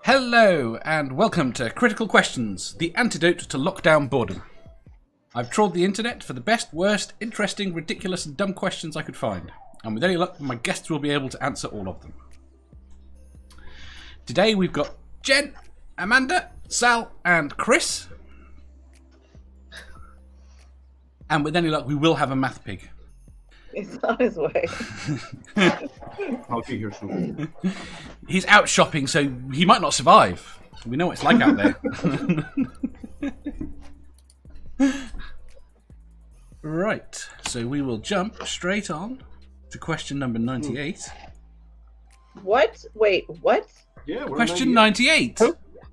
Hello, and welcome to Critical Questions, the antidote to lockdown boredom. I've trawled the internet for the best, worst, interesting, ridiculous, and dumb questions I could find, and with any luck, my guests will be able to answer all of them. Today we've got Jen, Amanda, Sal, and Chris. And with any luck, we will have a math pig. He's on his way. I'll be here soon. He's out shopping, so he might not survive. We know what it's like out there. Right, so we will jump straight on to question number 98. What? Wait, what? Yeah, we're Question 98.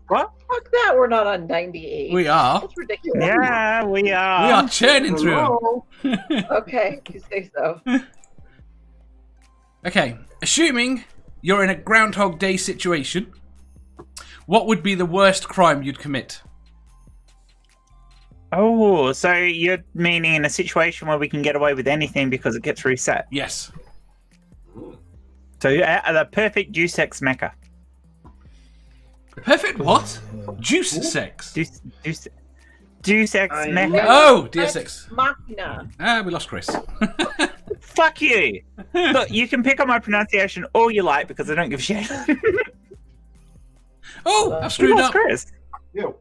What? Fuck that, we're not on 98. We are. That's ridiculous. Yeah, we are. We are churning through them. Okay, you say so. Okay, assuming you're in a Groundhog Day situation, what would be the worst crime you'd commit? Oh, so you're meaning in a situation where we can get away with anything because it gets reset. Yes. So the perfect Deus Ex Mecha. Perfect what? Juice sex. Deus Ex I Mecha. know. Oh, DSX. Machina. Ah, we lost Chris. Fuck you! Look, you can pick on my pronunciation all you like because I don't give a shit. Oh, I've We screwed lost up. Chris. Yo,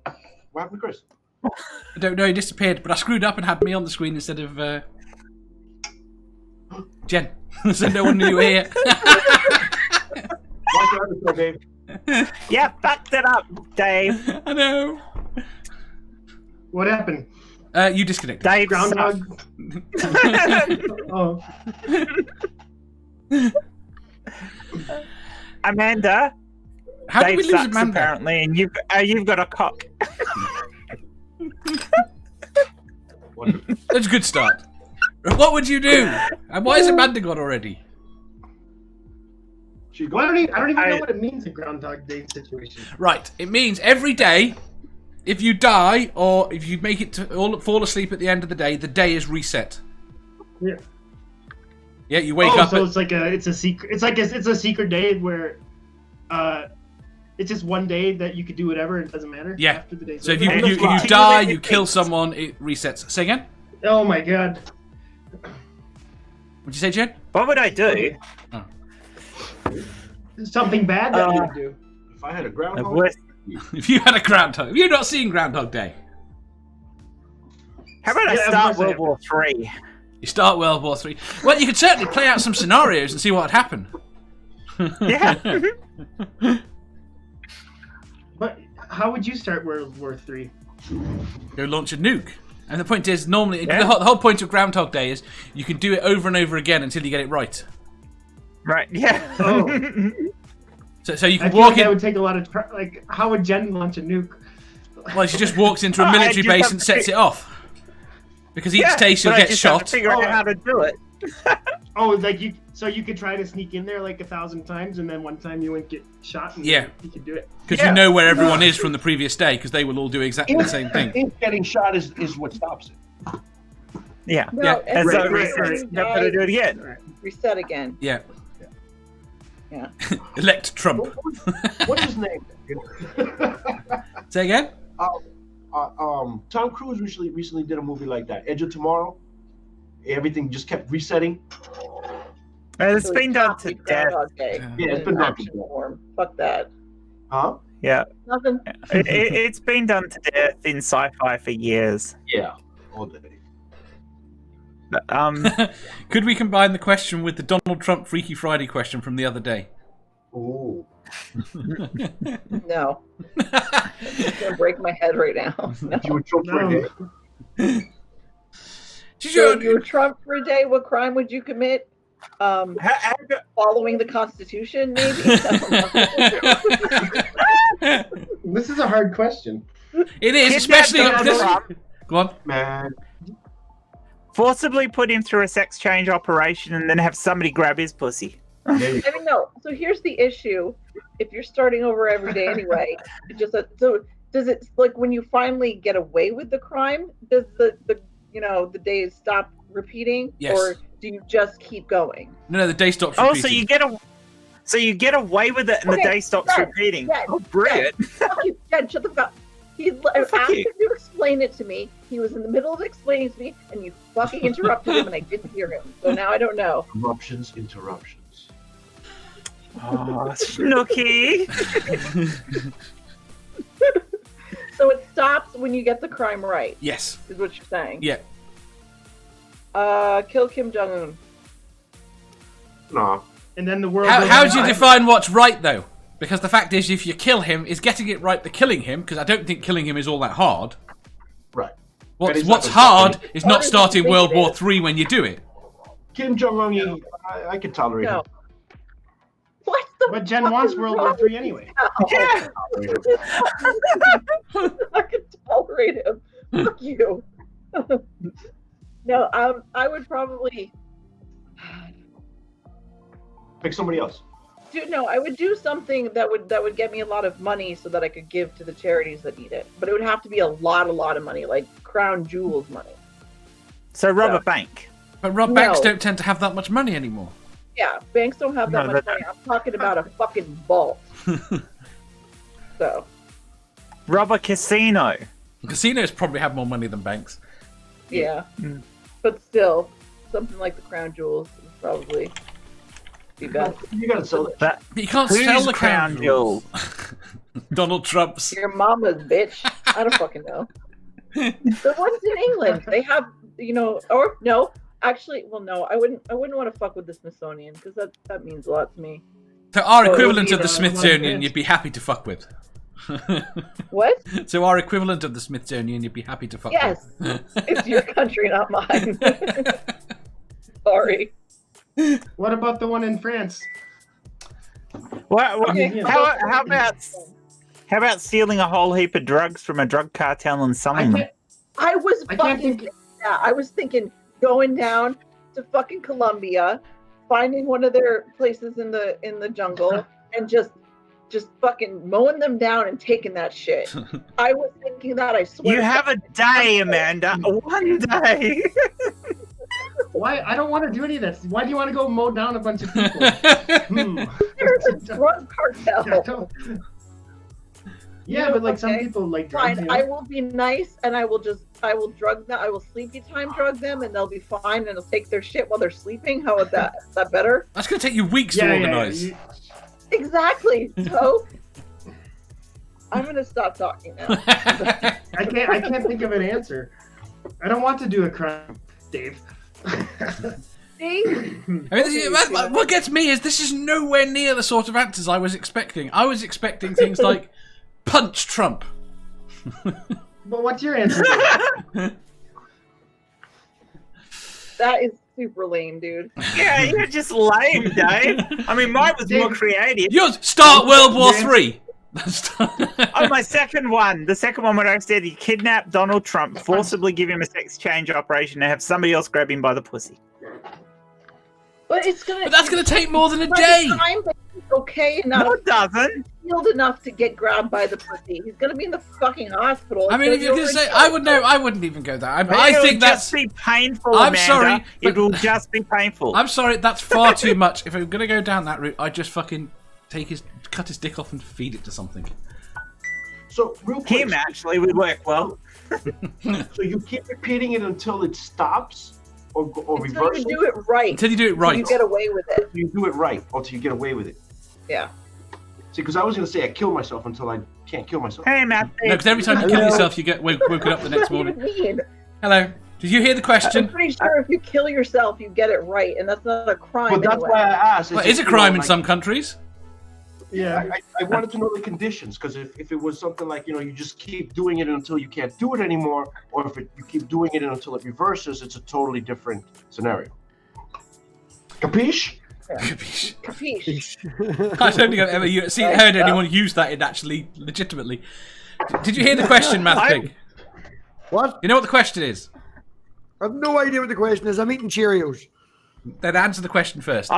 what happened to Chris? I don't know, he disappeared, but I screwed up and had me on the screen instead of Jen. So no one knew you were here. Watch your episode, Dave. Yeah, fucked it up, Dave. I know. What happened? You disconnected. Dave Groundhog. Oh, Amanda. How did Dave we lose sucks, Amanda? apparently, and you've got a cock. Wonderful. That's a good start. What would you do? And why is Amanda gone already? She well, I don't even know I- what it means in Groundhog Day situation. Right, it means every day, if you die or if you make it to fall asleep at the end of the day is reset. Yeah. Yeah, you wake Oh, up. so it's a secret. It's a secret day where, it's just one day that you could do whatever and it doesn't matter. Yeah. After the day's So if over. you die, you kill someone, it resets. Say again? Oh my god. What'd you say, Jen? What would I do? Something bad that you would do. If I had a The groundhog, worst- If you had a Groundhog, have you not seen Groundhog Day? How about I Yeah, of start course I World War Three? You start World War III. Well, you could certainly play out some scenarios and see what would happen. Yeah. But how would you start World War III? Go launch a nuke. And the point is, normally, Yeah. the whole point of Groundhog Day is you can do it over and over again until you get it right. Right. Yeah. Oh. So you I can feel walk like that in. would take a lot of like. How would Jen launch a nuke? Well, she just walks into a I military just base have and to sets fi- it off. Because each Yeah, station but I gets just have to shot. figure out Oh. how to do it. Oh, like you. So you could try to sneak in there like 1,000 times, and then one time you wouldn't get shot. And Yeah. You could do it. Because Yeah. you know where everyone is from the previous day, because they will all do exactly the same thing. if getting shot is what stops it. Yeah. No, Yeah. and And so Right, right, reset. right. You have to do it again. Reset again. Yeah. Yeah. Elect Trump. What's his name? Say again? Tom Cruise recently did a movie like that, Edge of Tomorrow. Everything just kept resetting. It's So been done to copy death. Groundhog Day Yeah, it's in been done to action death. form. Fuck that. Huh? Yeah. Nothing. It's been done to death in sci-fi for years. Yeah. All day. But, Could we combine the question with the Donald Trump Freaky Friday question from the other day? Ooh. No. It's gonna break my head right now. No. If you would choke for a day. No. So if you were Trump for a day, what crime would you commit? Following the Constitution, maybe? I don't know. This is a hard question. It is, Kidnap especially Donald this. Trump, Go on. Man. forcibly put him through a sex change operation, and then have somebody grab his pussy. There you I mean, no. So here's the issue: if you're starting over every day anyway, it just so does it like when you finally get away with the crime? Does the days stop repeating, Yes. or do you just keep going? No, the day stops Oh, repeating. so you get away with it, and the Okay, day stops yes, repeating. yes, Oh, brilliant! Fuck you, Dad, shut the fuck up. He asked fuck him you. to explain it to me. He was in the middle of explaining to me, and you fucking interrupted him, and I didn't hear him. So now I don't know. interruptions. Oh, Snooky. So it stops when you get the crime right, Yes. is what you're saying. Yeah. Kill Kim Jong Un. Nah. And then the world. How goes do you on. define what's right, though? Because the fact is, if you kill him, is getting it right the killing him? Because I don't think killing him is all that hard. Right. What's Exactly. hard is not Harder than starting you think World it War is. III when you do it. Kim Jong-un, I could tolerate No. him. What the But Jen fuck wants is World wrong War III anyway. with you? Yeah. I can tolerate him. Fuck you. No, I would probably. Pick somebody else. I would do something that would get me a lot of money so that I could give to the charities that need it. But it would have to be a lot of money, like crown jewels money. So rob a bank. But banks don't tend to have that much money anymore. Yeah, banks don't have that much money. I'm talking about a fucking vault. So. Rob a casino. Casinos probably have more money than banks. Yeah. But still, something like the crown jewels is probably be best. You gotta sell it. But you can't who's sell the crown jewel? Donald Trump's. Your mama's, bitch. I don't fucking know. The ones in England, they have, or no, actually, well, no, I wouldn't want to fuck with the Smithsonian because that means a lot to me. So our So equivalent of the a Smithsonian, lot you'd be happy to fuck with. What? So our equivalent of the Smithsonian, you'd be happy to fuck Yes, with. it's your country, not mine. Sorry. What about the one in France? Okay. How about stealing a whole heap of drugs from a drug cartel and selling them? I was I can't fucking think. thinking that. I was thinking going down to fucking Colombia, finding one of their places in the jungle, and just fucking mowing them down and taking that shit. I was thinking that. I swear. You have a day, Amanda. One day. Why? I don't want to do any of that. Why do you want to go mow down a bunch of people? There's a drug cartel. Yeah, but like some Okay. people like drugs. Fine, I will be nice and I will drug them. I will sleepy time drug them and they'll be fine and I'll take their shit while they're sleeping. How is that? Is that better? That's going to take you weeks to organise. Exactly. So I'm gonna stop talking now. I can't think of an answer. I don't want to do a crime, Dave. See? I mean, what gets me is this is nowhere near the sort of answers I was expecting. I was expecting things like punch Trump. But what's your answer? That is super lame, dude. Yeah, you're just lame, Dave. I mean, mine was more creative. Yours, start World War III. Oh, my second one. The second one when I said you kidnap Donald Trump, forcibly give him a sex change operation, and have somebody else grab him by the pussy. But it's gonna. But that's going to take more than a by the day. time that he's okay No, enough, it doesn't. healed enough to get grabbed by the pussy. He's gonna be in the fucking hospital. I mean, if you're going to say, I wouldn't even go there. I It'll think that's. just be painful, I'm Amanda. sorry, but- It will just be painful. I'm sorry, that's far too much. If I'm going to go down that route, I'd just fucking cut his dick off and feed it to something. So real quick, Him actually would work well. so you keep repeating it until it stops, or Until reverse you do it right. Until you do it Until right. you get away with it. You do it right, or until you get away with it. Yeah. See, because I was gonna say I kill myself until I can't kill myself. Hey, Matt. No, because every time you kill yourself, you get woken up the next What do morning. you mean? Hello. Did you hear the I'm question? pretty sure if you kill yourself, you get it right, and that's not a crime. But that's anyway. why I asked. Well, it's a crime in some countries. Yeah. I wanted to know the conditions, because if it was something like, you just keep doing it until you can't do it anymore, or if you keep doing it until it reverses, it's a totally different scenario. Capiche? Capiche. I don't think I've ever heard anyone use that in actually legitimately. Did you hear the question, Math Pig? What? You know what the question is? I have no idea what the question is. I'm eating Cheerios. Then answer the question first.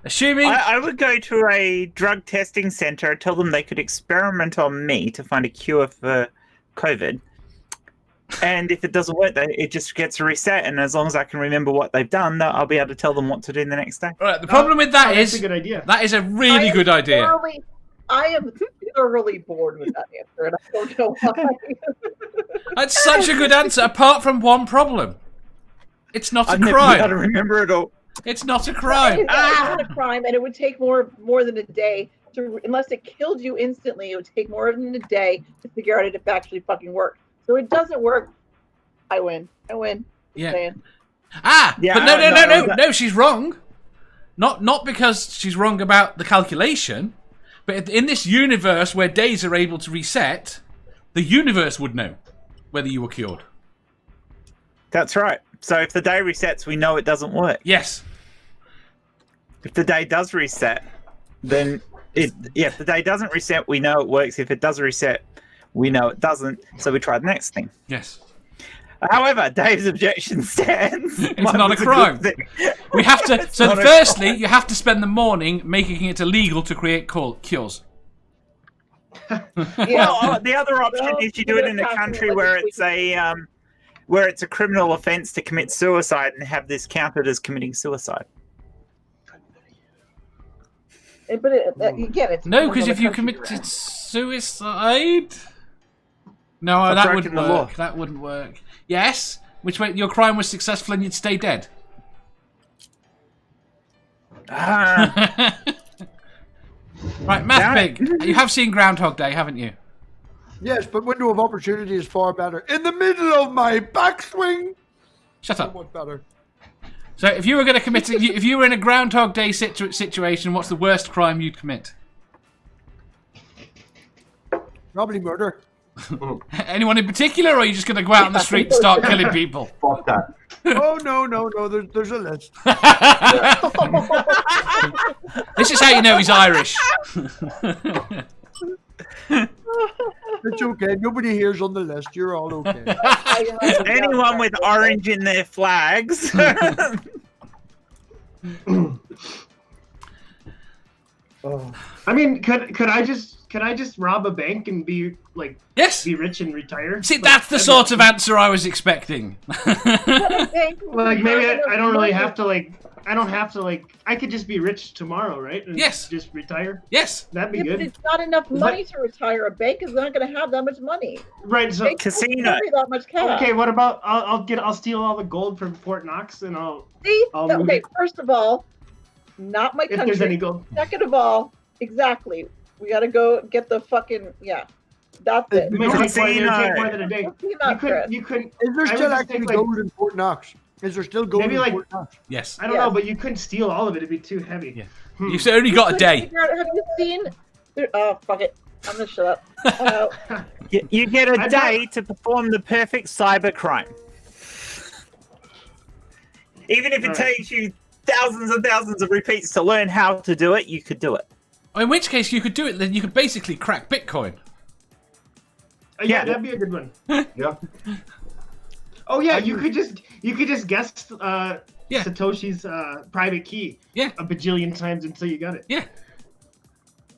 Assuming I would go to a drug testing center, tell them they could experiment on me to find a cure for COVID. And if it doesn't work, it just gets reset. And as long as I can remember what they've done, I'll be able to tell them what to do the next day. All right, the problem with that That's is a good idea. that is a really good idea. I am thoroughly bored with that answer, and I don't know why. That's such a good answer, apart from one problem. It's not a I've never crime. got to remember it all. It's not a crime. It's not a crime, and it would take more than a day to, unless it killed you instantly. It would take more than a day to figure out if it actually fucking worked. So it doesn't work. I win. Yeah. Saying. Yeah, But no, she's wrong. Not because she's wrong about the calculation, but in this universe where days are able to reset, the universe would know whether you were cured. That's right. So if the day resets, we know it doesn't work. Yes. If the day does reset, then if the day doesn't reset, we know it works. If it does reset, we know it doesn't. So we try the next thing. Yes. However, Dave's objection stands. It's not a crime. We have to. So, firstly, you have to spend the morning making it illegal to create cures. Well, the other option is you do it in a country where it's a criminal offence to commit suicide and have this counted as committing suicide. But again, it's No, because if you country committed suicide, no, For that breaking wouldn't the law. work. That wouldn't work. Yes, which way your crime was successful and you'd stay dead. Ah, Right, Math Damn Pig, it. you have seen Groundhog Day, haven't you? Yes, but window of opportunity is far better. In the middle of my backswing, Shut so up. much better. So, if you were going to commit, if you were in a Groundhog Day situation, what's the worst crime you'd commit? Probably murder. Anyone in particular, or are you just going to go out on the street and start killing people? Fuck that. Oh no. There's a list. This is how you know he's Irish. It's okay. Nobody here's on the list. You're all okay. anyone with orange in their flags. I mean, could I just rob a bank and be like Yes. be rich and retire? See, Like, that's the that'd sort of answer I was expecting. Like maybe I don't really have to like. I don't have to like. I could just be rich tomorrow, right? And Yes. Just retire. Yes. That'd be Yeah, but good. it's not enough money to retire. A bank is not going to have that much money. Right. So Banks don't Casino. carry that much cash. okay, what about I'll steal all the gold from Fort Knox and I'll See? I'll move Okay, it. first of all, not my If there's any country. gold. Second of all, exactly. We got to go get the fucking That's it. It may take Casino. more than a day. Not Chris. You couldn't. Is there I would still just actually think, like- gold in Fort Knox? Is there still gold Maybe in like- Fort Knox? Yes. I don't know, but you couldn't steal all of it. It'd be too heavy. Yeah. Hmm. You've only got a Couldn't day. figure out- Have you seen? Oh, fuck it. I'm gonna shut up. You get a I day to perform the perfect cyber crime. Even if it Alright. takes you thousands and thousands of repeats to learn how to do it, you could do it. In which case, you could do it. Then you could basically crack Bitcoin. Yeah, that'd be a good one. Yeah. Oh yeah, you could just guess Yeah. Satoshi's private key. Yeah. A bajillion times until you got it. Yeah.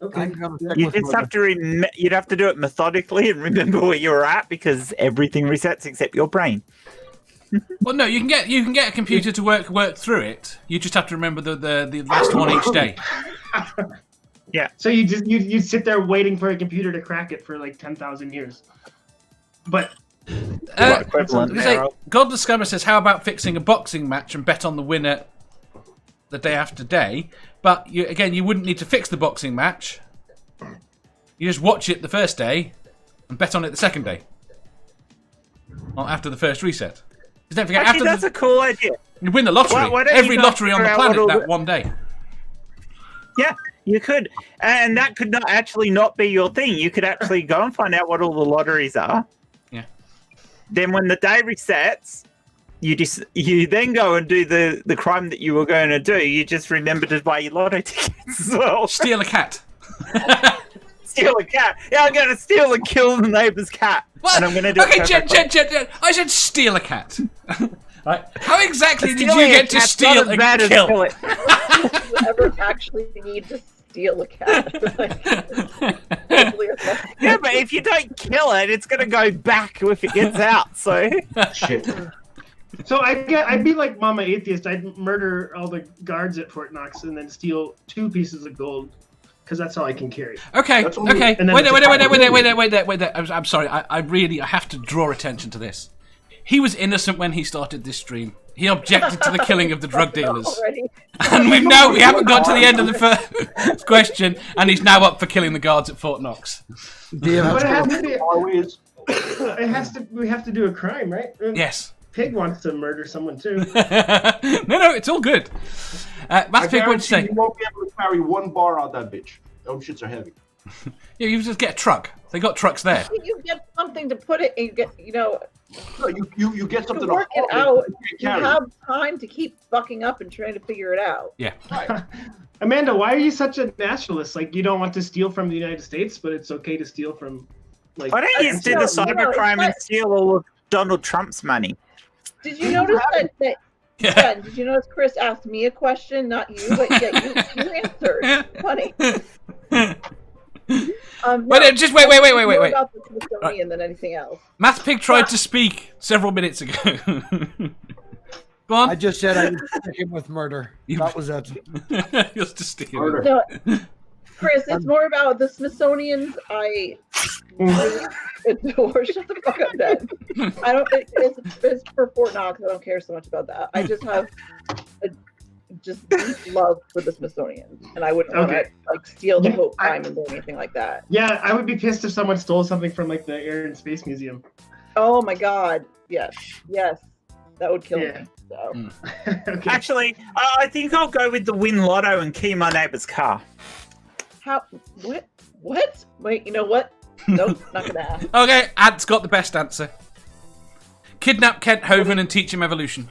Okay. I'm gonna stick You with just murder. have to you'd have to do it methodically and remember where you were at because everything resets except your brain. Well, no, you can get a computer to work through it. You just have to remember the last one each day. So you sit there waiting for a computer to crack it for like 10,000 years. But Equivalent Say, there. God Discover says, how about fixing a boxing match and bet on the winner the day after day? But you wouldn't need to fix the boxing match. You just watch it the first day and bet on it the second day. Well, after the first reset. 'Cause don't forget, Actually, after that's a cool idea. you win the lottery. Why don't you Every guys lottery on the figure out planet what all that one day. Yeah, you could. And that could not be your thing. You could actually go and find out what all the lotteries are. Yeah. Then when the day resets, you then go and do the crime that you were going to do. You just remember to buy your lotto tickets as well. Steal a cat. Steal a cat. Yeah, I'm going to steal and kill the neighbor's cat. What? And I'm going to do Okay, it Jen, perfectly. I said steal a cat. Right. How exactly did you Stealing a get to cat's steal not as a bad as kill? kill it. You ever actually need to steal a cat? Yeah, but if you don't kill it, it's going to go back if it gets out. So Shit. so I'd be like Mama Atheist. I'd murder all the guards at Fort Knox and then steal 2 pieces of gold because that's all I can carry. Okay, That's only- okay. and then Wait it's there. I'm sorry. I have to draw attention to this. He was innocent when he started this stream. He objected to the killing of the drug dealers. Already. And we haven't got to the end of the first question, and he's now up for killing the guards at Fort Knox. Damn, But it has that's to be. Always. We have to do a crime, right? Yes. Pig wants to murder someone too. No, it's all good. Math I Pig, what'd you guarantee say? you won't be able to carry 1 bar out that bitch. Those shits are heavy. Yeah, you just get a truck. They got trucks there. You get something to put it, and you get, No, you get to something work it hold out. that You can't carry. have time to keep fucking up and trying to figure it out. Yeah. Amanda, why are you such a nationalist? Like you don't want to steal from the United States, but it's okay to steal from like. why don't you just do the No, cyber it's crime and not- steal all of Donald Trump's money. Did you notice that Yeah. Jen, did you notice Chris asked me a question, not you, but yet you answered. Funny. Wait, just wait. More about the Smithsonian than anything else. Math Pig tried to speak several minutes ago. Go on. I just said I was sticking with murder. That was it. You're just sticking with Murder. it. No, Chris, it's more about the Smithsonian's. I really adore. Shut the fuck up, Dad. I don't. It's for Fort Knox. I don't care so much about that. I just have a just deep love for the Smithsonian, and I wouldn't want to like steal the whole time and do anything like that. Yeah, I would be pissed if someone stole something from like the Air and Space Museum. Oh my God! Yes, that would kill me. So. Okay. Actually, I think I'll go with the win lotto and key my neighbor's car. How? What? Wait, you know what? Nope, not gonna ask. Okay, Ant's got the best answer. Kidnap Kent Hovind and teach him evolution.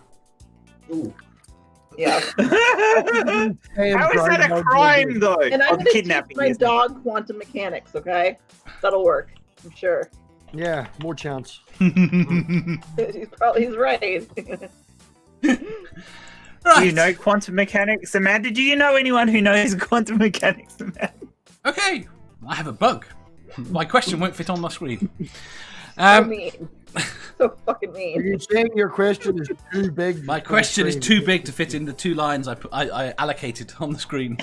Ooh. Yeah. How is that a crime, though? And I'm Of gonna teach kidnapping, my isn't it? dog quantum mechanics. Okay, that'll work. I'm sure. Yeah, more chance. He's right. Right. Do you know quantum mechanics, Amanda? Do you know anyone who knows quantum mechanics, Amanda? Okay, I have a bug. My question won't fit on my screen. So mean. So fucking Are mean. you saying your question is too big? My question is too big to fit in the 2 lines I allocated on the screen.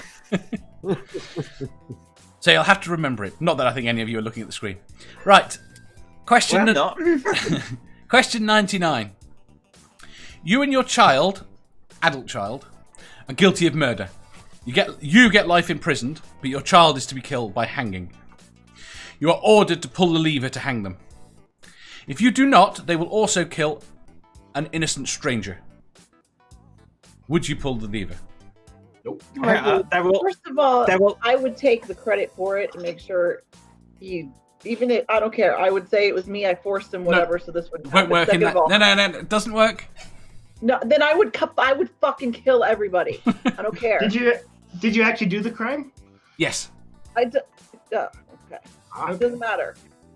So you'll have to remember it. Not that I think any of you are looking at the screen. Right. Question. Well, not. Question 99. You and your child, adult child, are guilty of murder. You get life imprisoned, but your child is to be killed by hanging. You are ordered to pull the lever to hang them. If you do not, they will also kill an innocent stranger. Would you pull the lever? First of all, they will- I would take the credit for it and make sure even if I don't care. I would say it was me. I forced him, whatever. So this would Won't work in Second that. of all, No, it doesn't work. No, then I would fucking kill everybody. I don't care. Did you actually do the crime? Yes. Okay. It doesn't matter.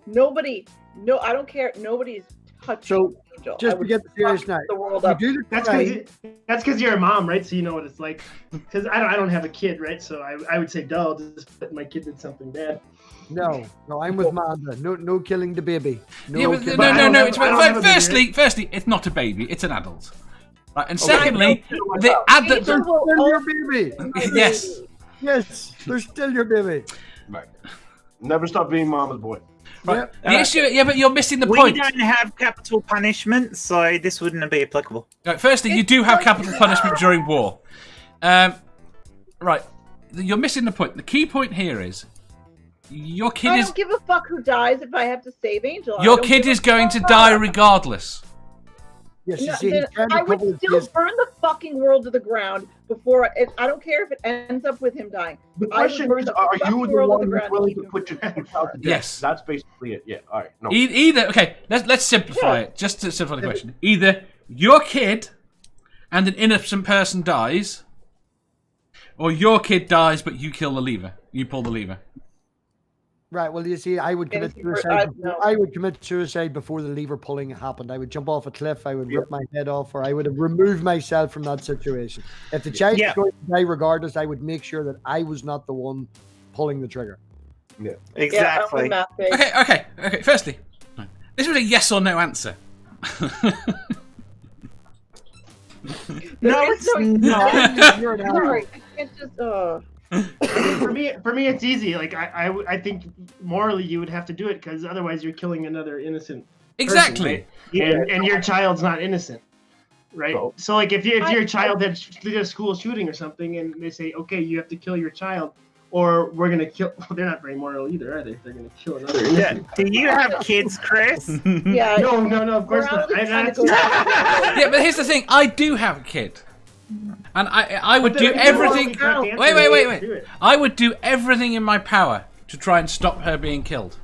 I don't care. Nobody's touching Angel. Just I to would get serious fuck now, the world you up. do the That's crime. because you're a mom, right? So you know what it's like. Because I don't have a kid, right? So I would say, duh, I'll just put my kid did something bad. No, I'm with Manda. No killing the baby. No, Yeah, but killing- I don't no. have- It's, I don't have a baby, firstly, it's not a baby. It's an adult. Right, and Okay. secondly, the Angel adult. They're will still your always baby. be my Yes. baby. Yes, they're still your baby. Right. Never stop being mama's boy. Right. Yeah. The issue, but you're missing the We point. don't have capital punishment, so this wouldn't be applicable. Right, firstly, you do have capital punishment during war. Right, you're missing the point. The key point here is your kid I is don't give a fuck who dies if I have to save Angel. I your don't kid give a is going to fuck. die regardless. Yes, No, you see, then he's trying to I would couple still his- burn the fucking world to the ground before. I don't care if it ends up with him dying. The I would question burn is, the are fucking you the world to one the who's ground willing to to put your child to death? Yes. That's basically it. Yeah. All right. No. Either okay, let's simplify it. Just to simplify the question. Either your kid and an innocent person dies, or your kid dies but you kill the lever. You pull the lever. Right. Well, you see, I would commit Innocent per- suicide. no. I would commit suicide before the lever pulling happened. I would jump off a cliff. I would rip my head off, or I would have removed myself from that situation. If the child Yeah. was going to die regardless, I would make sure that I was not the one pulling the trigger. Exactly. Yeah, I'm with Okay. Firstly, this was a yes or no answer. No, it's not. You're an Sorry, asshole. I can't just. For me, it's easy. Like I think morally you would have to do it because otherwise you're killing another innocent. Exactly. And your child's not innocent, right? So like if your child did a school shooting or something, and they say, okay, you have to kill your child, or we're gonna kill. Well, they're not very moral either, are they? They're gonna kill another Yeah. innocent. Do you have kids, Chris? Yeah. No, of course not. Morality kinda That's- goes back. Yeah, but here's the thing. I do have a kid, and I would do But everything. you can't answer Wait. it, do it. I would do everything in my power to try and stop her being killed.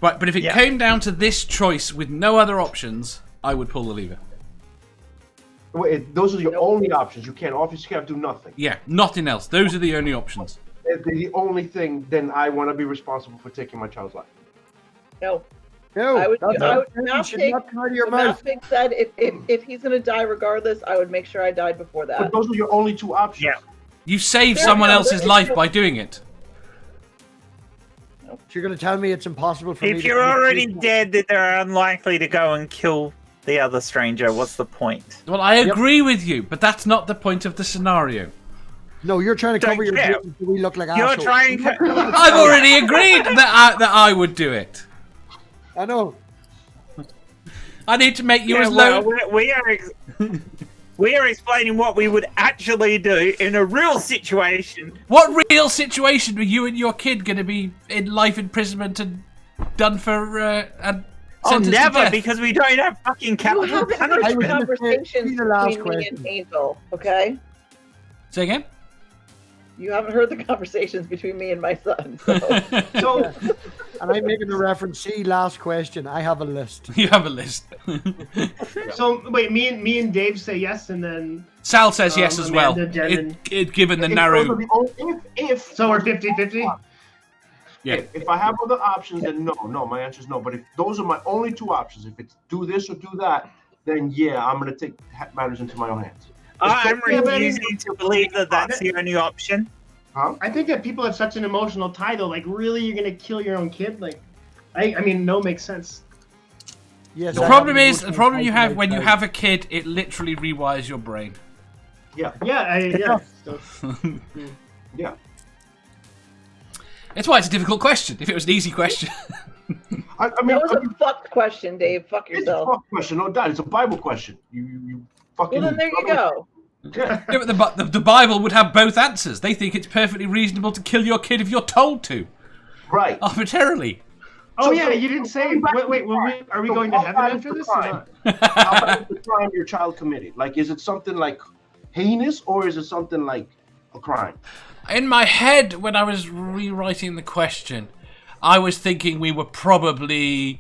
Right, but if it Yeah. came down to this choice with no other options, I would pull the lever. Wait, those are your only options. You can't obviously do nothing. Yeah, nothing else. Those are the only options. If they're the only thing, then I want to be responsible for taking my child's life. No. No, I would that's I not- would you not should take not come out of your the mouth. Mouthpick said if he's gonna die regardless, I would make sure I died before But that. those are your only two options. Yeah. You save There- someone no, else's there is life no- by doing it. So you're going to tell me it's impossible for me If to you're already communicate? dead, that they're unlikely to go and kill the other stranger. What's the point? Well, I agree with you, but that's not the point of the scenario. No, you're trying to Don't cover your care. business so we look like You're assholes. trying. I've already agreed that I would do it. I know. I need to make you Yeah, as well, low. we are explaining what we would actually do in a real situation. What real situation were you and your kid going to be in life imprisonment and done for and Oh, sentenced to never, death? because we don't have fucking You capital haven't heard I the was punishment. gonna say, conversations the last between me and question. Angel, okay? Say again. You haven't heard the conversations between me and my son. So. So And I'm making a reference. See, last question. I have a list. You have a list. so wait, me and Dave say yes, and then Sal says yes as well. Amanda, Jen, Given the If those narrow. are the only- if so we're 50-50. Yeah. If I have other options, then no. My answer is no. But if those are my only two options, if it's do this or do that, then yeah, I'm gonna take matters into my own hands. I'm Yeah, but- refusing to believe that that's the only option. I think that people have such an emotional tie, though. Like, really, you're gonna kill your own kid? Like, I mean, no makes sense. Yes. The I problem have is, the problem you have when you have a kid, it literally rewires your brain. Yeah, Yeah. So, yeah. That's why it's a difficult question. If it was an easy question. I mean, That was a fucked question, Dave. Fuck it's a yourself. fuck question, no doubt. It's a Bible question. You fucking. Well, then there you go. Yeah. Yeah, but the Bible would have both answers. They think it's perfectly reasonable to kill your kid if you're told to, Right. arbitrarily. oh yeah, you didn't say. Wait, are we going to heaven after this? Or not? How about the crime your child committed? Like, is it something like heinous or is it something like a crime? In my head, when I was rewriting the question, I was thinking we were probably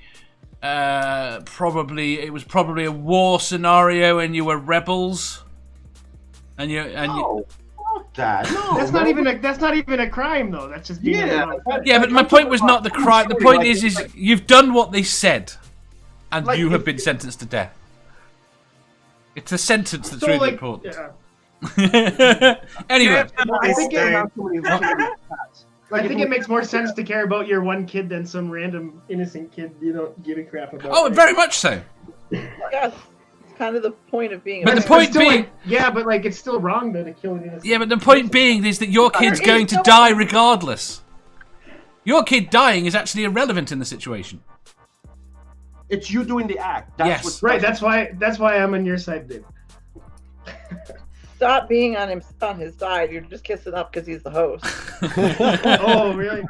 it was probably a war scenario, and you were rebels, and you. No, fuck that. No, That's not even a crime, though. That's just being. Yeah. Yeah, but my point was not the crime. The point is you've done what they said, and Like, you have if- been sentenced to death. It's the sentence that's So, really like, important. yeah. Anyway, I think it has too many fucking facts. Like, I think if it makes more sense to care about your one kid than some random innocent kid you don't give a crap about. oh, right? very much so. Yes. It's kind of the point of being a But the It's point still, being, like, yeah, but like it's still wrong though to kill an innocent. yeah, but the point being is that your kid's There is going to no- die regardless. Your kid dying is actually irrelevant in the situation. it's you doing the act. That's Yes. Right. That's why I'm on your side, dude. Stop being on his side. You're just kissing up because he's the host. Oh, really?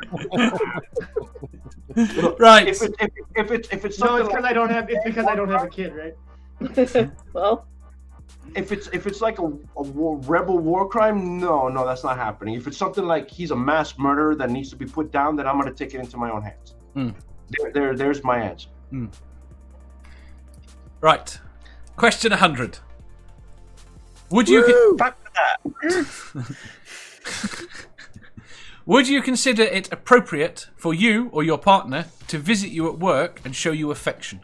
Right. If it's No, something it's like, because I don't have. It's because I don't have a kid, right? Well, if it's like a rebel war crime, no, that's not happening. If it's something like he's a mass murderer that needs to be put down, then I'm gonna take it into my own hands. Mm. There's my answer. Right. Question 100. Would you Fuck that. would you consider it appropriate for you or your partner to visit you at work and show you affection?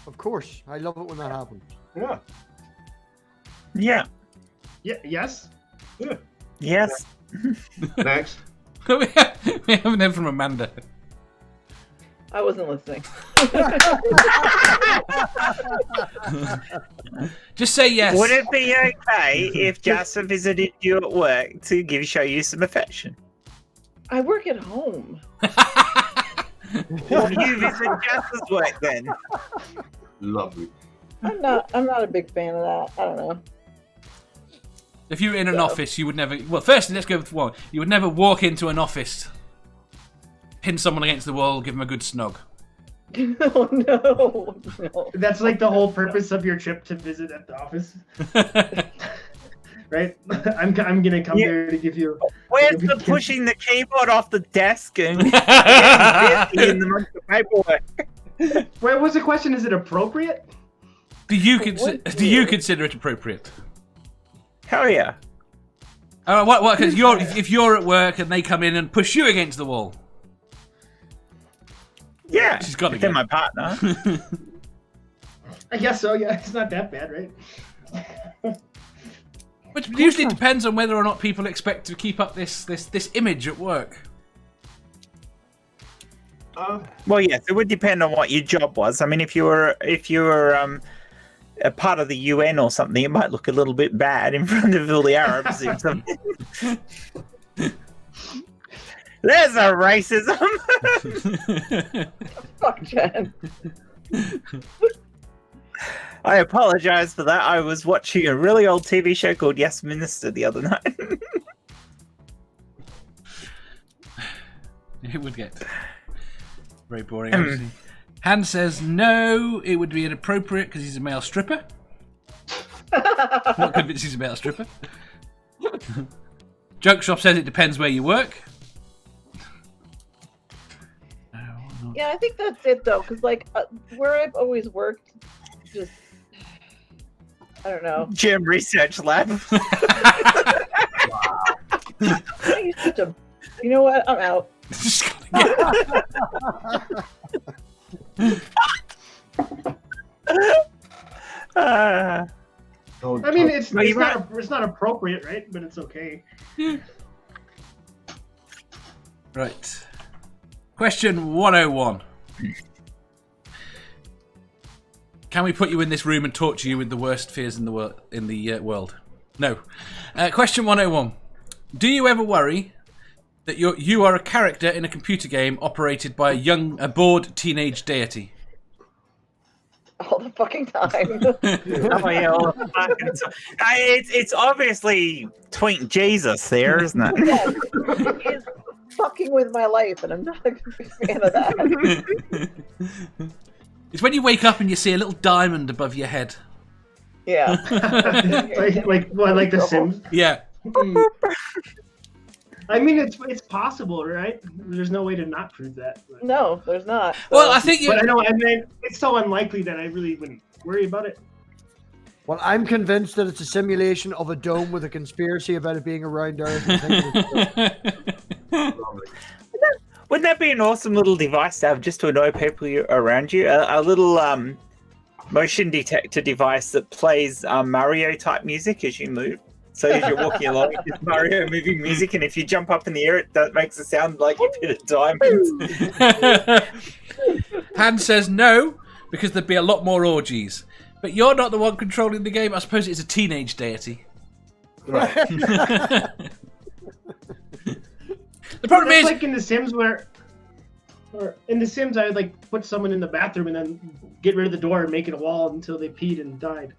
Of course. I love it when that happens. Yeah. Yeah. Yeah. Yes. Yes. Next. we haven't heard from Amanda. I wasn't listening. Just say yes. Would it be okay if Jasper visited you at work to show you some affection? I work at home. Will you visit Jasper's work then? Lovely. I'm not a big fan of that. I don't know. If you were in an office, you would never... Well, firstly, let's go with one. You would never walk into an office, pin someone against the wall, give them a good snog. Oh, no. That's like the whole purpose of your trip to visit at the office, right? I'm gonna come Yeah. there to give you. Where's the pushing the keyboard off the desk and getting busy in the paperwork? Wait, what's the question? Is it appropriate? Do you consider it appropriate? Hell yeah. What? Because if you're at work and they come in and push you against the wall. Yeah, She's got to they're go. my partner. I guess so. Yeah, it's not that bad, right? Which usually depends on whether or not people expect to keep up this image at work. Well, yes, it would depend on what your job was. I mean, if you were a part of the UN or something, it might look a little bit bad in front of all the Arabs. Or something. There's a racism. Fuck, Jen. I apologize for that. I was watching a really old TV show called Yes Minister the other night. It would get very boring, obviously. Han says no, it would be inappropriate because he's a male stripper. Not convinced he's a male stripper. Joke Shop says it depends where you work. Yeah, I think that's it though, because like where I've always worked, just I don't know. Gym Research Lab. You're such a, you know what? I'm out. I mean, it's not appropriate, right? But it's okay. Right. Question 101. Can we put you in this room and torture you with the worst fears in the world? No. Question 101. Do you ever worry that you are a character in a computer game operated by a bored teenage deity? All the fucking time. Oh yeah, all the fucking time. It's obviously Twink Jesus there, isn't it? Yes, he is fucking with my life, and I'm not a big fan of that. It's when you wake up and you see a little diamond above your head. Yeah. like The Sims. Yeah. I mean, it's possible, right? There's no way to not prove that. But... No, there's not. So. Well, I think But I know, I mean, it's so unlikely that I really wouldn't worry about it. Well, I'm convinced that it's a simulation of a dome with a conspiracy about it being around Earth. Wouldn't that be an awesome little device to have just to annoy people around you? A little motion detector device that plays Mario type music as you move. So as you're walking along, it's Mario moving music, and if you jump up in the air, that makes it sound like you've hit a diamond. Han says no, because there'd be a lot more orgies. But you're not the one controlling the game. I suppose it's a teenage deity. Right. The problem is, like in The Sims, or in The Sims, I would like put someone in the bathroom and then get rid of the door and make it a wall until they peed and died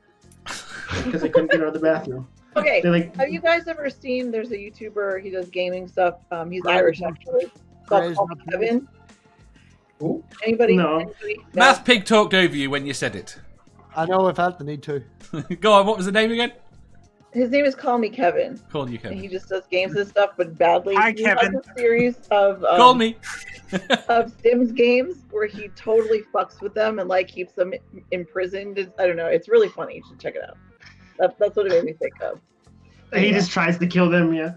because they couldn't get out of the bathroom. Okay, like, have you guys ever seen? There's a YouTuber. He does gaming stuff. He's Irish actually. Called Kevin. Ooh. Anybody? No. Anybody? Math Pig talked over you when you said it. I know I felt the need to. Go on. What was the name again? His name is Call Me Kevin. Call you And Kevin. he just does games and stuff, but badly. Hi, He has Kevin. a series of Call me. of Sims games where he totally fucks with them and like keeps them imprisoned. I don't know. It's really funny. You should check it out. That's what it made me think of. he just tries to kill them, yeah.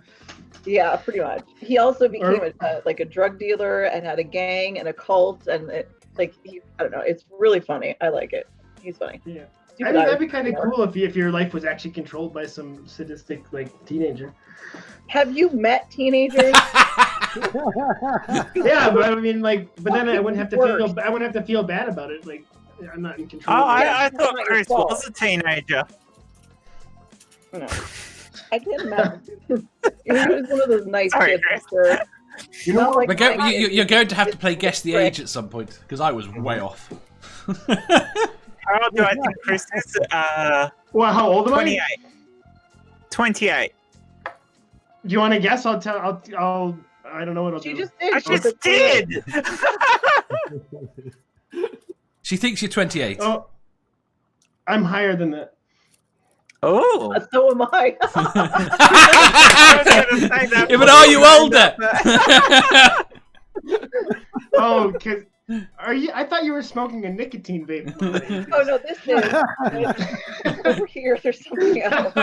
Yeah, pretty much. He also became a drug dealer and had a gang and a cult, and I don't know. It's really funny. I like it. He's funny. Yeah. Stupid I mean, that'd Irish be kind of humor. cool if your life was actually controlled by some sadistic teenager. Have you met teenagers? Yeah, but I mean, but then I wouldn't have to feel bad about it. Like, I'm not in control. Oh, of it. I thought not Chris your fault. was a teenager. No. I can't imagine. He was one of those nice Sorry, kids. Chris. Where, You know, like You're going to have to play Guess the Age at some point, because I was way off. How old do I think Chris is? Well, how old am 28. I? 28. Do you want to guess? I'll tell. I'll. I don't know what I'll she do. just did. I She just said did! She thinks you're 28. Oh, I'm higher than that. Oh. So am I. I was gonna say that Yeah, but are you older? Oh, because are you? I thought you were smoking a nicotine vape. Oh no, this is over here. There's something else.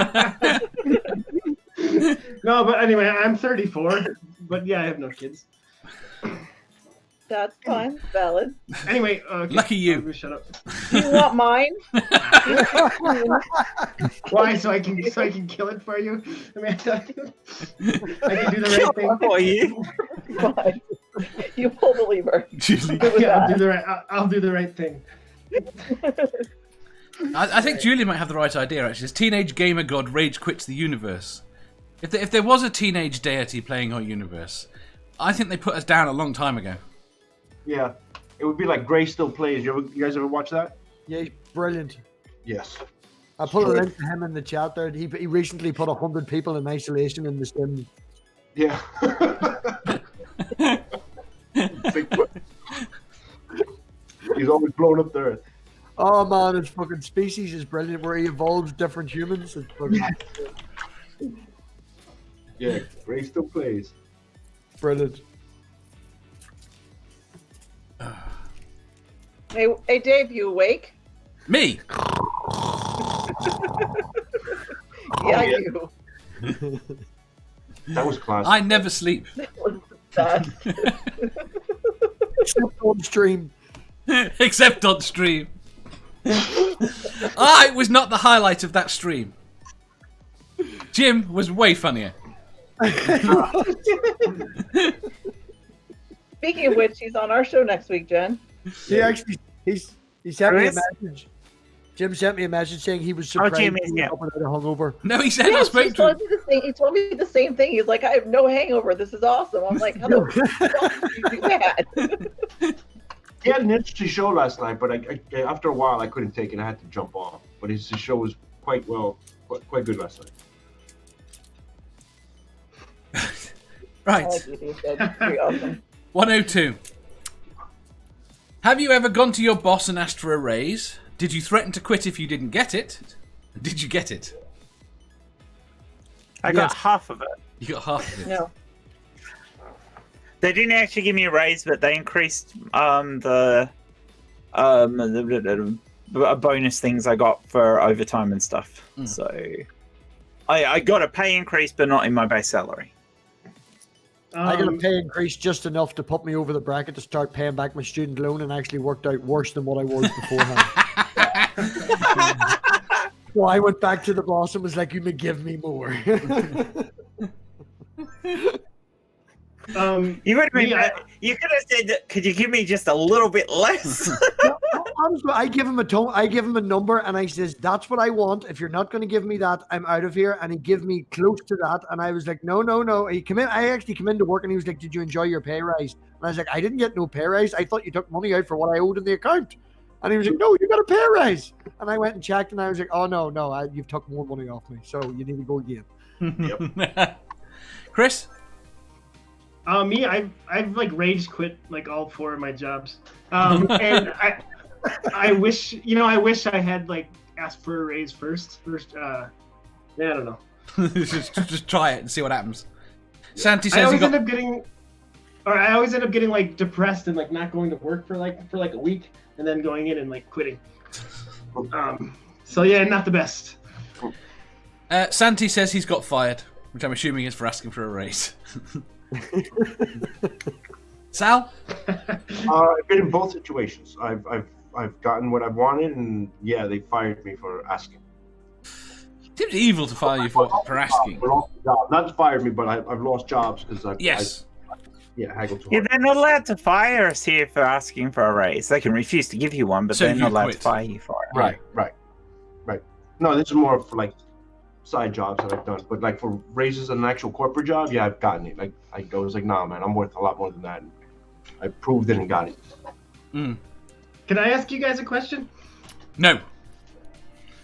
No, but anyway, I'm 34. But yeah, I have no kids. That's fine. Valid. Anyway, okay, Lucky you. I'm gonna shut up. Do you want mine? Why? So I can kill it for you? I mean, I can do the right thing for you. Fine. You pull the lever. Julie. Good with Yeah, that. I'll do the right thing. I think Julie might have the right idea, actually. This teenage gamer god rage quits the universe. If there was a teenage deity playing our universe, I think they put us down a long time ago. Yeah, it would be like Gray Still Plays. You guys ever watch that? Yeah, he's brilliant. Yes. I put a link to him in the chat there. He recently put 100 people in isolation in the Sims. Yeah. Bigfoot. He's always blown up the earth. Oh man, his fucking species is brilliant where he evolves different humans. It's fucking Yeah, Gray Still Plays. brilliant. Hey, Dave, you awake? Me? Yeah, yeah. you. That was classic. I never sleep. That was the best. Except on stream. Except on stream. It was not the highlight of that stream. Jim was way funnier. Speaking of which, he's on our show next week, Jen. He actually he sent me a Chris? message. Jim sent me a message saying he was surprised Jim he is, was yeah. up without a hungover. No, he said I Yes, spoke he to told him. me the same. He told me the same thing. He's like, I have no hangover. This is awesome. I'm like, how the fuck did you do that? He had an interesting show last night, but after a while I couldn't take it. I had to jump off. But his show was quite good last night. Right. I like you, Dave. That's pretty awesome. 102. Have you ever gone to your boss and asked for a raise? Did you threaten to quit if you didn't get it? Did you get it? I got half of it. You got half of it. No. They didn't actually give me a raise, but they increased the bonus things I got for overtime and stuff. Mm. So I got a pay increase, but not in my base salary. I got a pay increase just enough to put me over the bracket to start paying back my student loan, and actually worked out worse than what I was beforehand. So I went back to the boss and was like, "You may give me more." You would have been. You could have said, "Could you give me just a little bit less?" Honestly, I give him a number, and I says, "That's what I want. If you're not going to give me that, I'm out of here." And he gave me close to that, and I was like, "No." He come in. I actually come into work, and he was like, "Did you enjoy your pay rise?" And I was like, "I didn't get no pay rise. I thought you took money out for what I owed in the account." And he was like, "No, you got a pay rise." And I went and checked, and I was like, "Oh no, you've took more money off me, so you need to go again." Chris? Me, I've like rage quit like all 4 of my jobs, and I wish I had like asked for a raise first. I don't know. just try it and see what happens. Santi I says he always got. I always end up getting like depressed and like not going to work for like a week, and then going in and like quitting. So yeah, not the best. Santi says he's got fired, which I'm assuming is for asking for a raise. Sal? I've been in both situations. I've gotten what I wanted, and yeah, they fired me for asking. Seems evil to fire you for asking. Not fired me, but I've lost jobs because I've haggled too Yeah, hard. they're not allowed to fire us here for asking for a raise. They can refuse to give you one, but So they're you not allowed quit. to fire you for it. Right. No, this is more for like side jobs that I've done, but like for raises in an actual corporate job, yeah, I've gotten it. Like I was like, nah, man, I'm worth a lot more than that. And I proved it and got it. Can I ask you guys a question? No.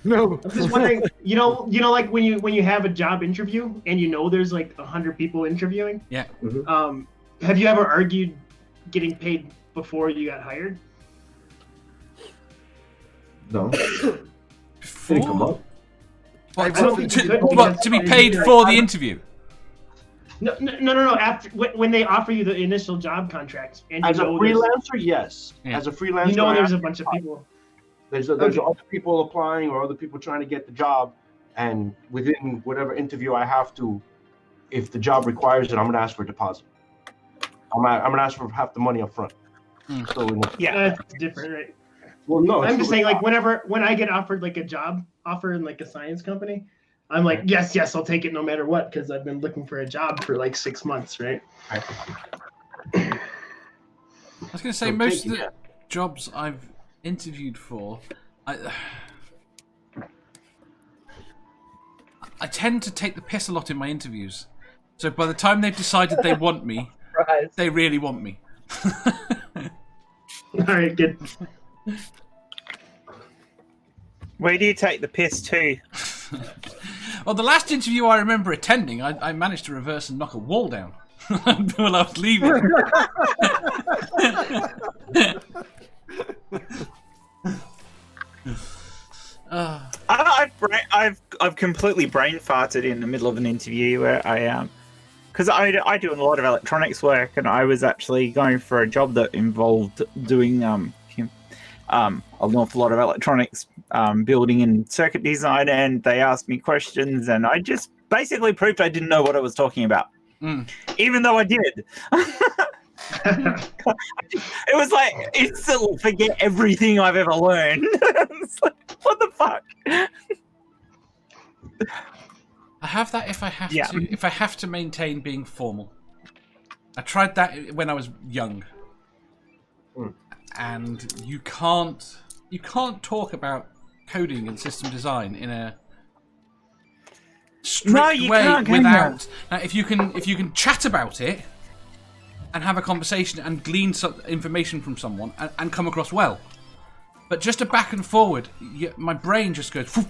No. I'm just wondering, you know, like when you have a job interview and you know there's like 100 people interviewing. Yeah. Have you ever argued getting paid before you got hired? No. Didn't come up. What, I don't think you could, to be paid for the interview? No. After when they offer you the initial job contract, and As a freelancer, yes. Yeah. As a freelancer, you know I there's have- a bunch of people. There's Okay. other people applying or other people trying to get the job, and within whatever interview I have to, if the job requires it, I'm going to ask for a deposit. I'm going to ask for half the money up front. So Yeah. That's different, right? well, no, I'm just saying, like, when I get offered like a job offer in like a science company, I'm like, yes, I'll take it no matter what, because I've been looking for a job for like 6 months, right? I was going to say, So most take of it, the jobs I've interviewed for, I tend to take the piss a lot in my interviews. So by the time they've decided they want me, Surprise. they really want me. All right, good. Where do you take the piss to? Well, the last interview I remember attending, I managed to reverse and knock a wall down while I was leaving. I've completely brain farted in the middle of an interview where I because I do a lot of electronics work, and I was actually going for a job that involved doing an awful lot of electronics building and circuit design, and they asked me questions, and I just basically proved I didn't know what I was talking about, even though I did. It was like instantly forget everything I've ever learned. It's like, what the fuck? I have that if I have to maintain being formal. I tried that when I was young, and you can't talk about coding and system design in a strict way without. Now, if you can chat about it and have a conversation and glean some information from someone and come across well, but just a back and forward, my brain just goes. Whoop.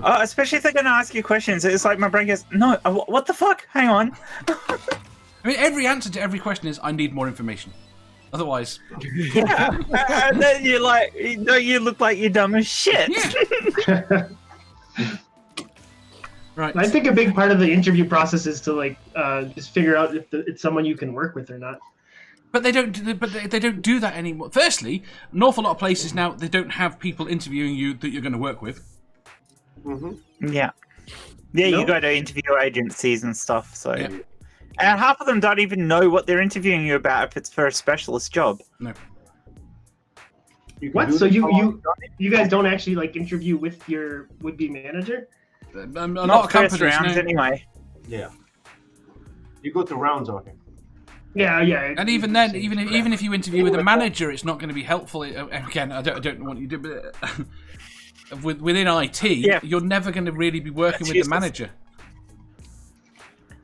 Especially if they're going to ask you questions, it's like my brain goes, no, what the fuck? Hang on. I mean, every answer to every question is, I need more information. Otherwise... Yeah. And then you're like, don't you look like you're dumb as shit? Yeah. Right. I think a big part of the interview process is to like just figure out if it's someone you can work with or not. But they don't. But they don't do that anymore. Firstly, an awful lot of places now, they don't have people interviewing you that you're going to work with. Yeah. Yeah, Nope. you go to interview agencies and stuff, so... Yeah. And half of them don't even know what they're interviewing you about if it's for a specialist job. No. What? So you guys don't actually like interview with your would-be manager? A lot Not of first companies, rounds, no. anyway. Yeah. You go through rounds on it. Yeah. And even then, even if you interview with a manager, it's not going to be helpful. Again, I don't know what you do, but within IT, you're never going to really be working with the manager.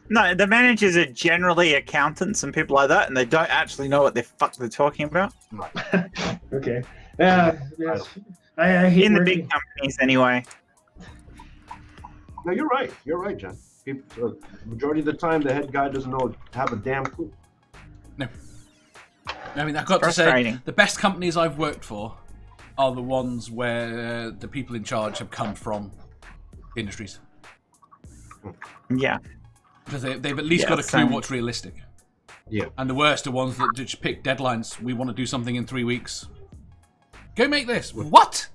No, the managers are generally accountants and people like that, and they don't actually know what the fuck they're talking about. Okay. Yes. I hate In the working. big companies, anyway. No, you're right. You're right, John. Majority of the time, the head guy doesn't have a damn clue. No. I mean, I've got to say, the best companies I've worked for are the ones where the people in charge have come from industries. Yeah. Because they've at least got a clue what's realistic. Yeah. And the worst are ones that just pick deadlines. We want to do something in 3 weeks. Go make this. What?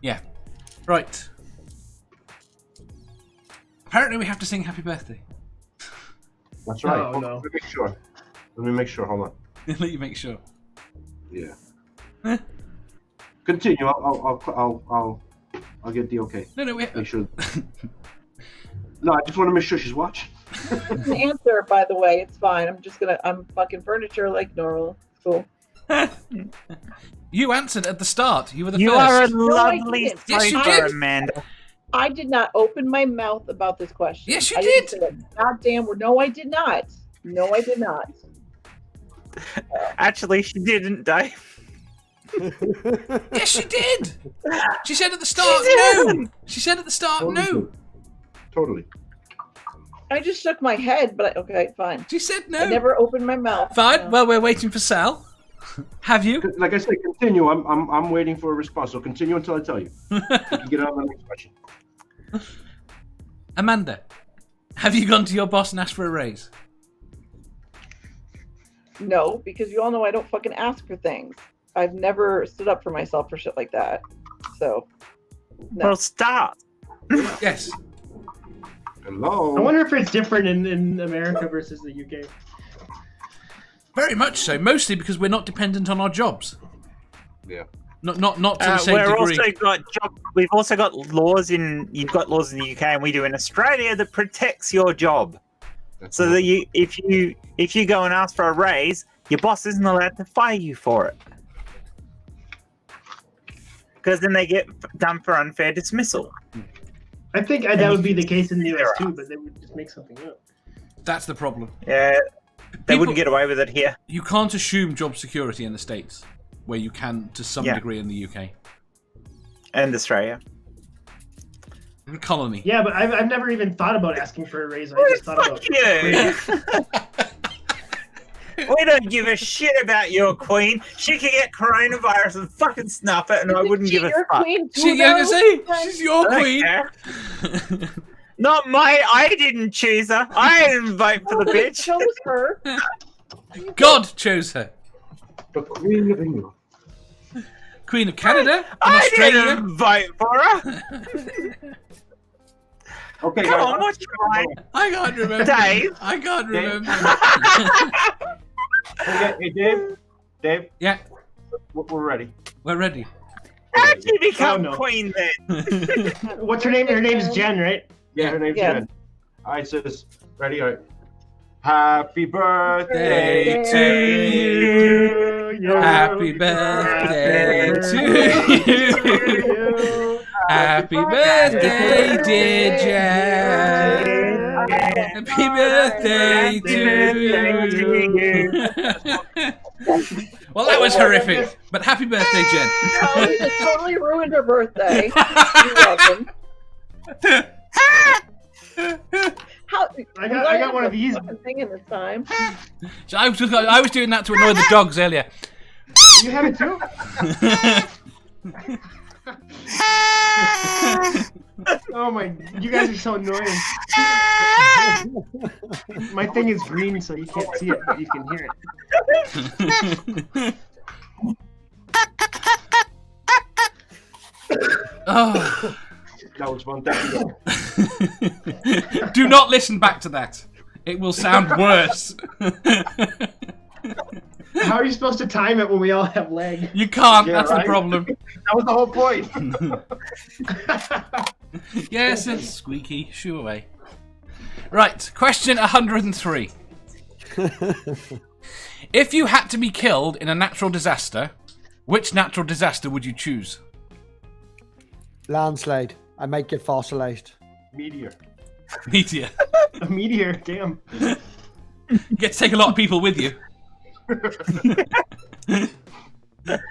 Yeah. Right. Apparently we have to sing happy birthday. That's right. Oh, no. Let me make sure. Let me make sure. Hold on. Let you make sure. Yeah. Continue. I'll get the okay. No, Make sure. No, I just want to make sure she's watching. An answer, by the way, it's fine. I'm fucking furniture like normal. Cool. You answered at the start. You were the You first. are a No, I lovely didn't. Yes, you fighter, did. Amanda. I did not open my mouth about this question. Yes, you I didn't did. say a goddamn word. No, I did not. No, I did not. Actually, she didn't, Dave. Yes, she did. She said at the start, no. She said at the start, no. Totally. I just shook my head, but okay, fine. She said no. I never opened my mouth. Fine. No. Well, we're waiting for Sal. Have you? Like I said, continue. I'm waiting for a response. So continue until I tell you. You can get on to the next question. Amanda, have you gone to your boss and asked for a raise? No, because you all know I don't fucking ask for things. I've never stood up for myself for shit like that. So, no. Well, start. Yes. Hello. I wonder if it's different in America versus the UK. Very much so. Mostly because we're not dependent on our jobs. Yeah. Not to the same degree. We've also got laws you've got laws in the UK and we do in Australia that protects your job. That's So that if you go and ask for a raise, your boss isn't allowed to fire you for it. Because then they get done for unfair dismissal. I think that would be the case in the US too, but they would just make something up. That's the problem. Yeah, they wouldn't get away with it here. You can't assume job security in the States, where you can to some degree in the UK. And Australia. The colony. Yeah, but I've never even thought about asking for a raise. I just thought about We don't give a shit about your queen. She could get coronavirus and fucking snuff it, and I wouldn't give a fuck. She's your queen. Not my. I didn't choose her. I didn't vote for the bitch. Chose her. God chose her. The Queen of England. Queen of Canada. I Australia. didn't vote for her. Okay, Come on, what's your name? I can't remember. Dave. I can't remember. Hey, Dave. Yeah, We're ready. we're ready. How'd you become Oh, no. queen then? What's her name? Her name's Jen, right? Yeah, her name's Yeah. Jen. All right, so this ready. All right. Happy Day birthday to you. Happy birthday to you. Happy birthday, dear Jen. Happy birthday to you. Well, that was horrific, but happy birthday, Jen. Oh, you just totally ruined her birthday. You're welcome. How, I got one of these. Singing this time. So I was doing that to annoy the dogs earlier. You have it too? Oh my! You guys are so annoying. My thing is green, so you can't see it, but you can hear it. Oh. That was fun. Thank you. Do not listen back to that. It will sound worse. How are you supposed to time it when we all have lag? You can't. Yeah, That's right? the problem. That was the whole point. Yes, it's squeaky. Shoo away. Right, question 103. If you had to be killed in a natural disaster, which natural disaster would you choose? Landslide. I might get fossilized. Meteor. Meteor. A meteor, damn. You get to take a lot of people with you.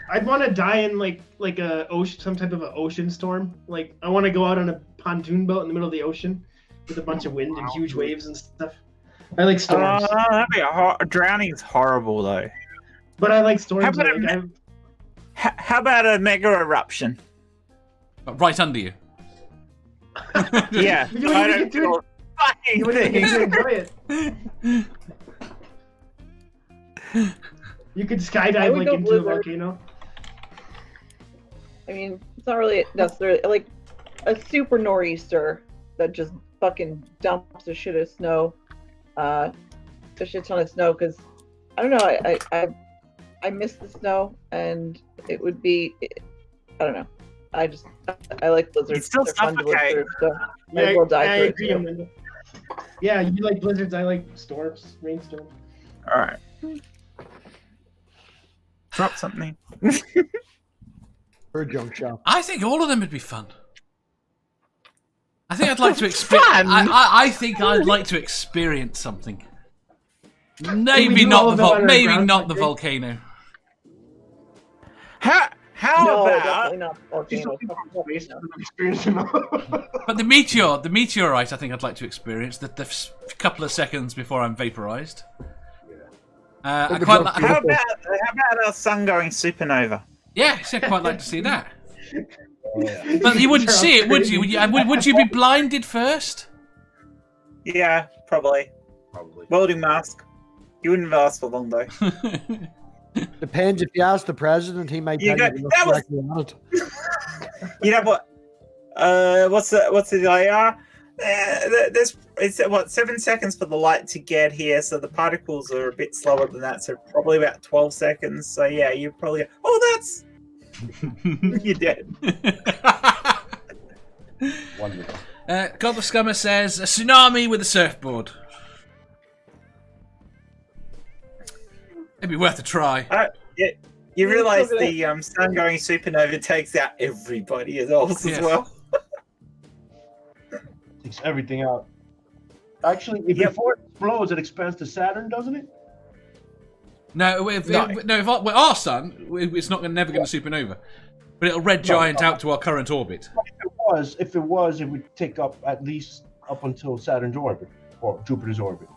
I'd want to die in like a ocean, some type of an ocean storm. Like I want to go out on a pontoon boat in the middle of the ocean with a bunch of wind and huge waves and stuff. I like storms, That'd be drowning's horrible though. but I like storms. How about like, How about a mega eruption? Right under you. Yeah, You I wouldn't don't feel a fucking you wouldn't get to thing. enjoy it. You could I skydive would like go into a blizzard. volcano. I mean, it's not really necessarily like a super nor'easter that just fucking dumps a shit of snow, a shit ton of snow. Because I don't know, I miss the snow, and it would be, I don't know. I like blizzards. It's still They're fun to live suffocate. through, so might as well die I for it, agree, too. Amanda. Yeah, you like blizzards. I like storms, rainstorms. All right. Drop something. Or a junk shop. I think all of them would be fun. I think I'd like to experience. Fun? I think I'd like to experience something. Maybe do not all the of them on our maybe Groundhog not the Day? volcano. How No, about definitely not volcano. But the meteorite, I think I'd like to experience the couple of seconds before I'm vaporized. I quite like. how about our sun going supernova? Yes, I'd quite like to see that. But you wouldn't see it, would you? Would you be blinded first? Yeah, probably. Welding mask. You wouldn't last for long though. Depends. If you ask the president, he might You tell got- you to look that was- correctly on it. You know what? What's the IR? It's what 7 seconds for the light to get here, so the particles are a bit slower than that. So probably about 12 seconds. So yeah, you probably. Oh, that's you're dead. Wonderful. God the Scummer says a tsunami with a surfboard. It'd be worth a try. Yeah, you realise the sun going supernova takes out everybody else as well. Takes everything out. Actually, before it explodes, it expands to Saturn, doesn't it? No, if our sun, it's not never going to supernova, but it'll red giant out to our current orbit. If it was, it would take up at least up until Saturn's orbit or Jupiter's orbit.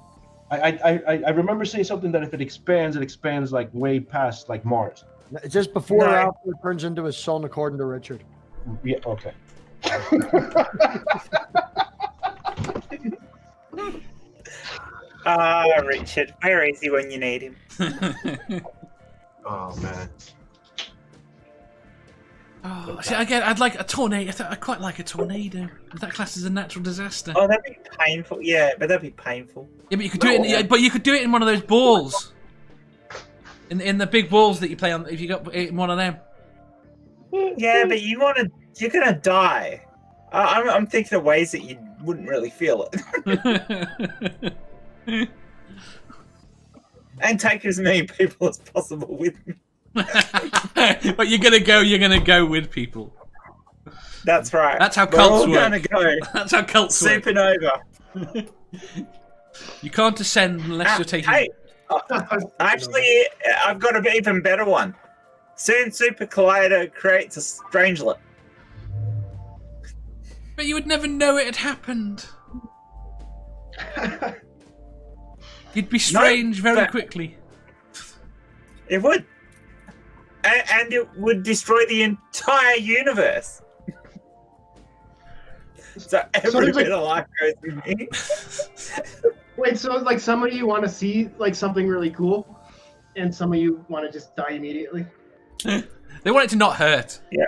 I remember saying something that if it expands like way past like Mars. It's just before or after it turns into a sun, according to Richard. Yeah. Okay. Richard, where is he when you need him? Oh man. Oh, see, again, I'd like a tornado. I quite like a tornado. If that class is a natural disaster. Oh, that'd be painful. Yeah, but that'd be painful. Yeah, but you could do it. But you could do it in one of those balls. In the big balls that you play on. If you got it in one of them. Yeah, but you're gonna die. I'm thinking of ways that you wouldn't really feel it. And take as many people as possible with me. But you're gonna go with people. That's right. That's how cults work. We're all gonna go. That's how cults work. Supernova. You can't ascend unless you're taking. Hey, actually, I've got an even better one. Soon, Super Collider creates a strangelet. But you would never know it had happened. You'd be strange very quickly. It would. And it would destroy the entire universe. So every bit of life goes with me. Wait, so like some of you want to see like something really cool, and some of you want to just die immediately? They want it to not hurt. Yeah.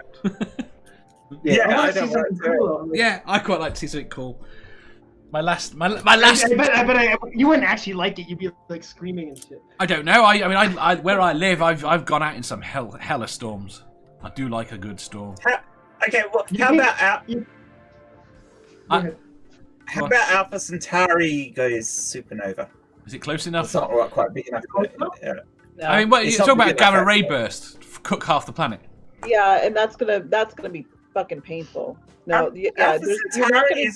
I don't want to cool. Yeah, I quite like to see something cool. My last. I bet you wouldn't actually like it. You'd be like screaming and shit. I don't know. I mean, where I live, I've gone out in some hella storms. I do like a good storm. Okay, well, how about Alpha Centauri goes supernova? Is it close enough? It's not quite big enough. I mean, you're talking about gamma ray burst, cook half the planet. Yeah, and that's gonna be fucking painful. No, Alpha Centauri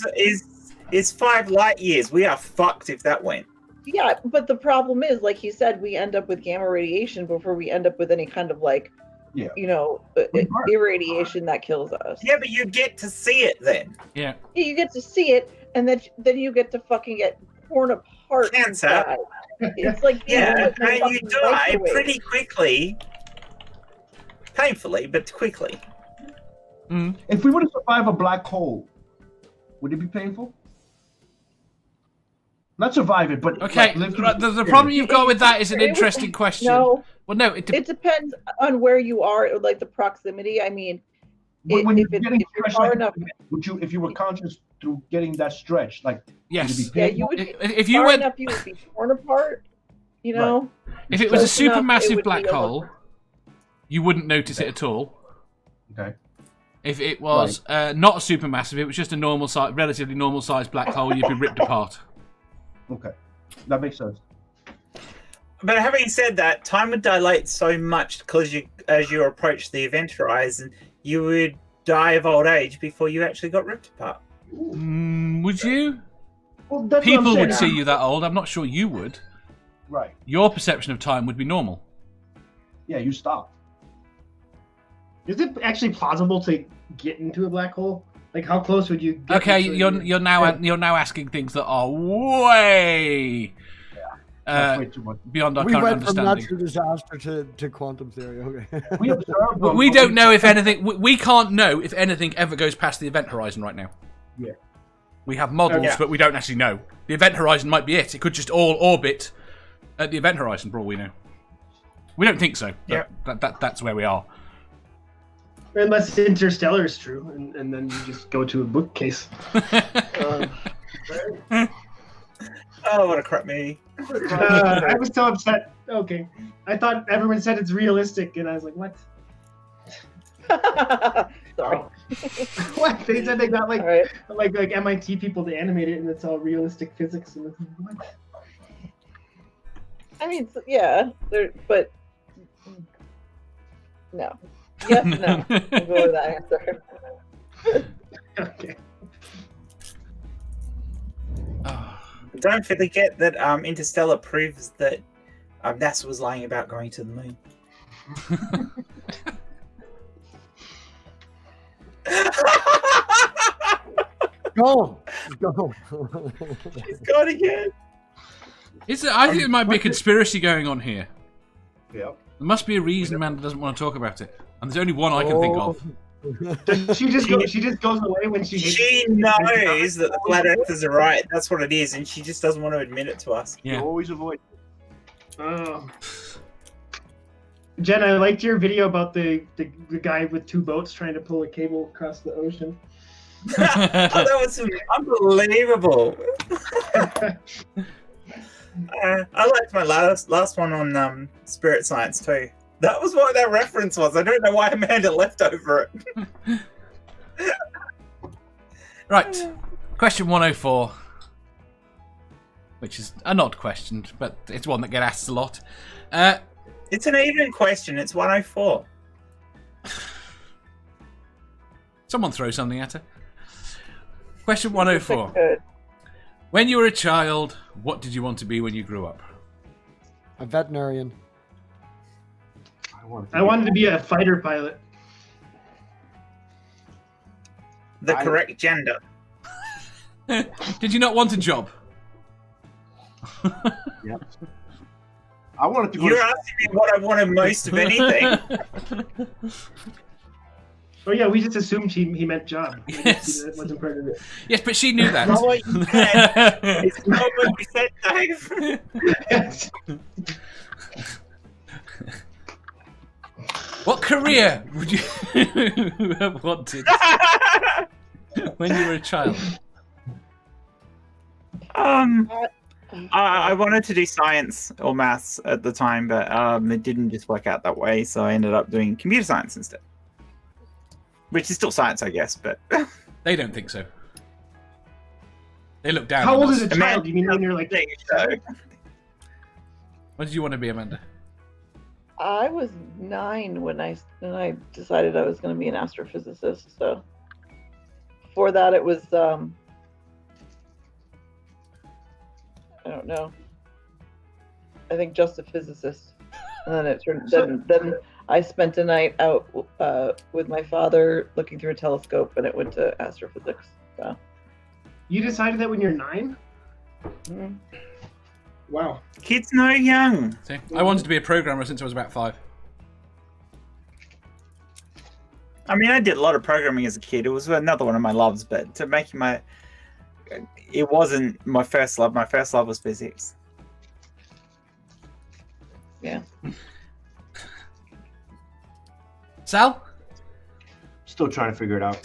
is 5 light years. We are fucked if that went. Yeah, but the problem is, like he said, we end up with gamma radiation before we end up with any kind of like, irradiation that kills us. Yeah, but you get to see it then. Yeah. You get to see it, and then you get to fucking get torn apart. Cancer. It's like and you die pretty quickly. Painfully, but quickly. Mm. If we were to survive a black hole, would it be painful? Not survive it, but okay. The problem you've got with that is an interesting question. No. Well, no, it depends on where you are, like the proximity. I mean, when if you're far enough, if you were conscious through getting that stretch, like yes, you would. If you went enough, you would be torn apart. You know, right. If it was a supermassive black hole, you wouldn't notice it at all. Okay. If it was not a supermassive, it was just a normal size, relatively normal sized black hole, you'd be ripped apart. Okay, that makes sense. But having said that, time would dilate so much because as you approach the event horizon, you would die of old age before you actually got ripped apart. Would you? Well, that's People what I'm would saying. see you that old. I'm not sure you would. Right. Your perception of time would be normal. Yeah, you stop. Is it actually plausible to get into a black hole? Like, how close would you get? Okay, you're now asking things that are way Way too much. beyond our We current went from understanding. natural disaster to quantum theory. Okay. We observe. We don't know if anything. We can't know if anything ever goes past the event horizon right now. Yeah. We have models, but we don't actually know. The event horizon might be it. It could just all orbit at the event horizon, for all we know. We don't think so. But that's where we are. Unless Interstellar is true, and then you just go to a bookcase. Oh, what a crap movie. I was so upset. Okay. I thought everyone said it's realistic, and I was like, what? Sorry. What? They said they got like, All right. like MIT people to animate it, and it's all realistic physics. And what? I mean, yeah, but no. Yes, no. I'll go with that answer. Okay. Don't forget that Interstellar proves that NASA was lying about going to the moon. Go. He's gone again. I think there might be a conspiracy going on here. Yeah. There must be a reason Amanda doesn't want to talk about it. And there's only one I can think of. She just goes away when she hates She knows that the flat earthers are right. That's what it is, and she just doesn't want to admit it to us. Yeah. You always avoid. Oh. Jen, I liked your video about the guy with 2 boats trying to pull a cable across the ocean. Oh, that was unbelievable. I liked my last one on spirit science too. That was what that reference was. I don't know why Amanda left over it. Right. Question 104. Which is an odd question, but it's one that gets asked a lot. It's an even question. It's 104. Someone throw something at her. Question 104. Good. When you were a child, what did you want to be when you grew up? A veterinarian. I wanted to be a fighter pilot. The correct gender. Did you not want a job? Yeah. I wanted to go. You're asking me what I wanted most of anything. Oh yeah, we just assumed he meant job. Yes. That wasn't part of it. Yes, but she knew that. Not what you said. It's not what you said, Dave. Yes. What career would you have wanted when you were a child? I wanted to do science or maths at the time, but it didn't just work out that way, so I ended up doing computer science instead. Which is still science, I guess, but... They don't think so. They look down. How on old us. is a child? You mean when you're like... What did you want to be, Amanda? I was 9 when I decided I was going to be an astrophysicist. So before that, it was I don't know. I think just a physicist. And then it turned. Then I spent a night out with my father looking through a telescope, and it went to astrophysics. So. You decided that when you're 9? Mm-hmm. Wow. Kids know young. See, I wanted to be a programmer since I was about 5. I mean, I did a lot of programming as a kid. It was another one of my loves, but to make it wasn't my first love. My first love was physics. Yeah. Sal? Still trying to figure it out.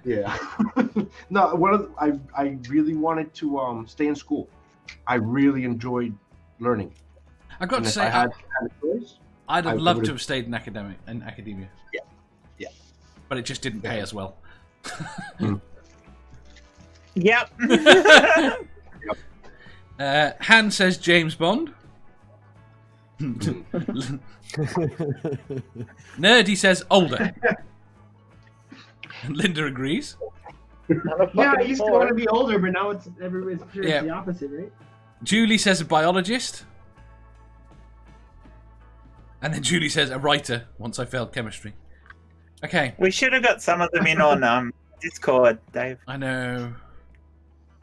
Yeah. No, I really wanted to stay in school. I really enjoyed learning. I've got And to if say, I had a choice, I'd have I loved would've- to have stayed in academia. Yeah. Yeah. But it just didn't pay as well. Yep. Han says James Bond. Nerdy says older. Linda agrees. Yeah, I used to want to be older, but now everybody's sure Yeah. it's the opposite, right? Julie says a biologist. And then Julie says a writer once I failed chemistry. Okay. We should have got some of them in on Discord, Dave. I know.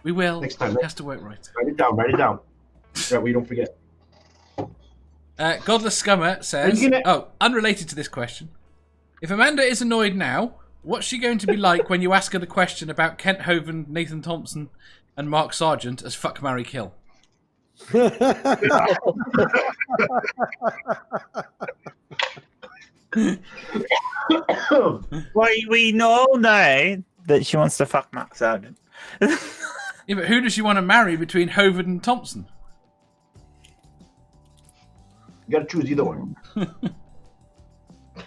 We will. Next time. It has to work right. Write it down. Yeah, we don't forget. Godless Scummer says, Are you unrelated to this question. If Amanda is annoyed now, what's she going to be like when you ask her the question about Kent Hovind, Nathan Thompson, and Mark Sargent as Fuck, Marry, Kill? Well, we all know that she wants to fuck Mark Sargent. Yeah, but who does she want to marry between Hovard and Thompson? You gotta choose either one.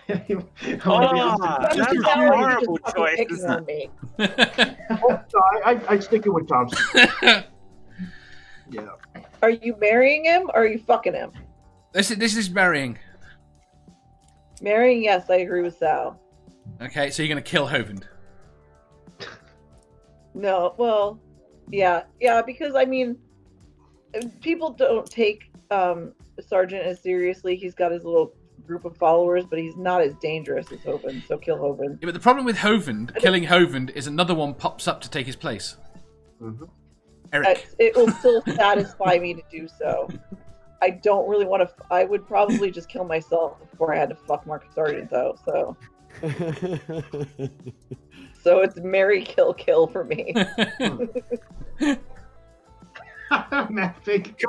That's a horrible choice, isn't it? I'd stick it with Thompson. Yeah. Are you marrying him or are you fucking him? This is marrying. Marrying, yes, I agree with Sal. Okay, so you're going to kill Hovard. No, well, yeah, because I mean, people don't take Sergeant as seriously. He's got his little group of followers, but he's not as dangerous as Hovard, so kill Hovard. Yeah, but the problem with Hovard, killing Hovard, is another one pops up to take his place. Mm-hmm. Eric. It will still satisfy me to do so. I don't really want to. I would probably just kill myself before I had to fuck Mark Sargent, though. So it's marry, kill for me. Can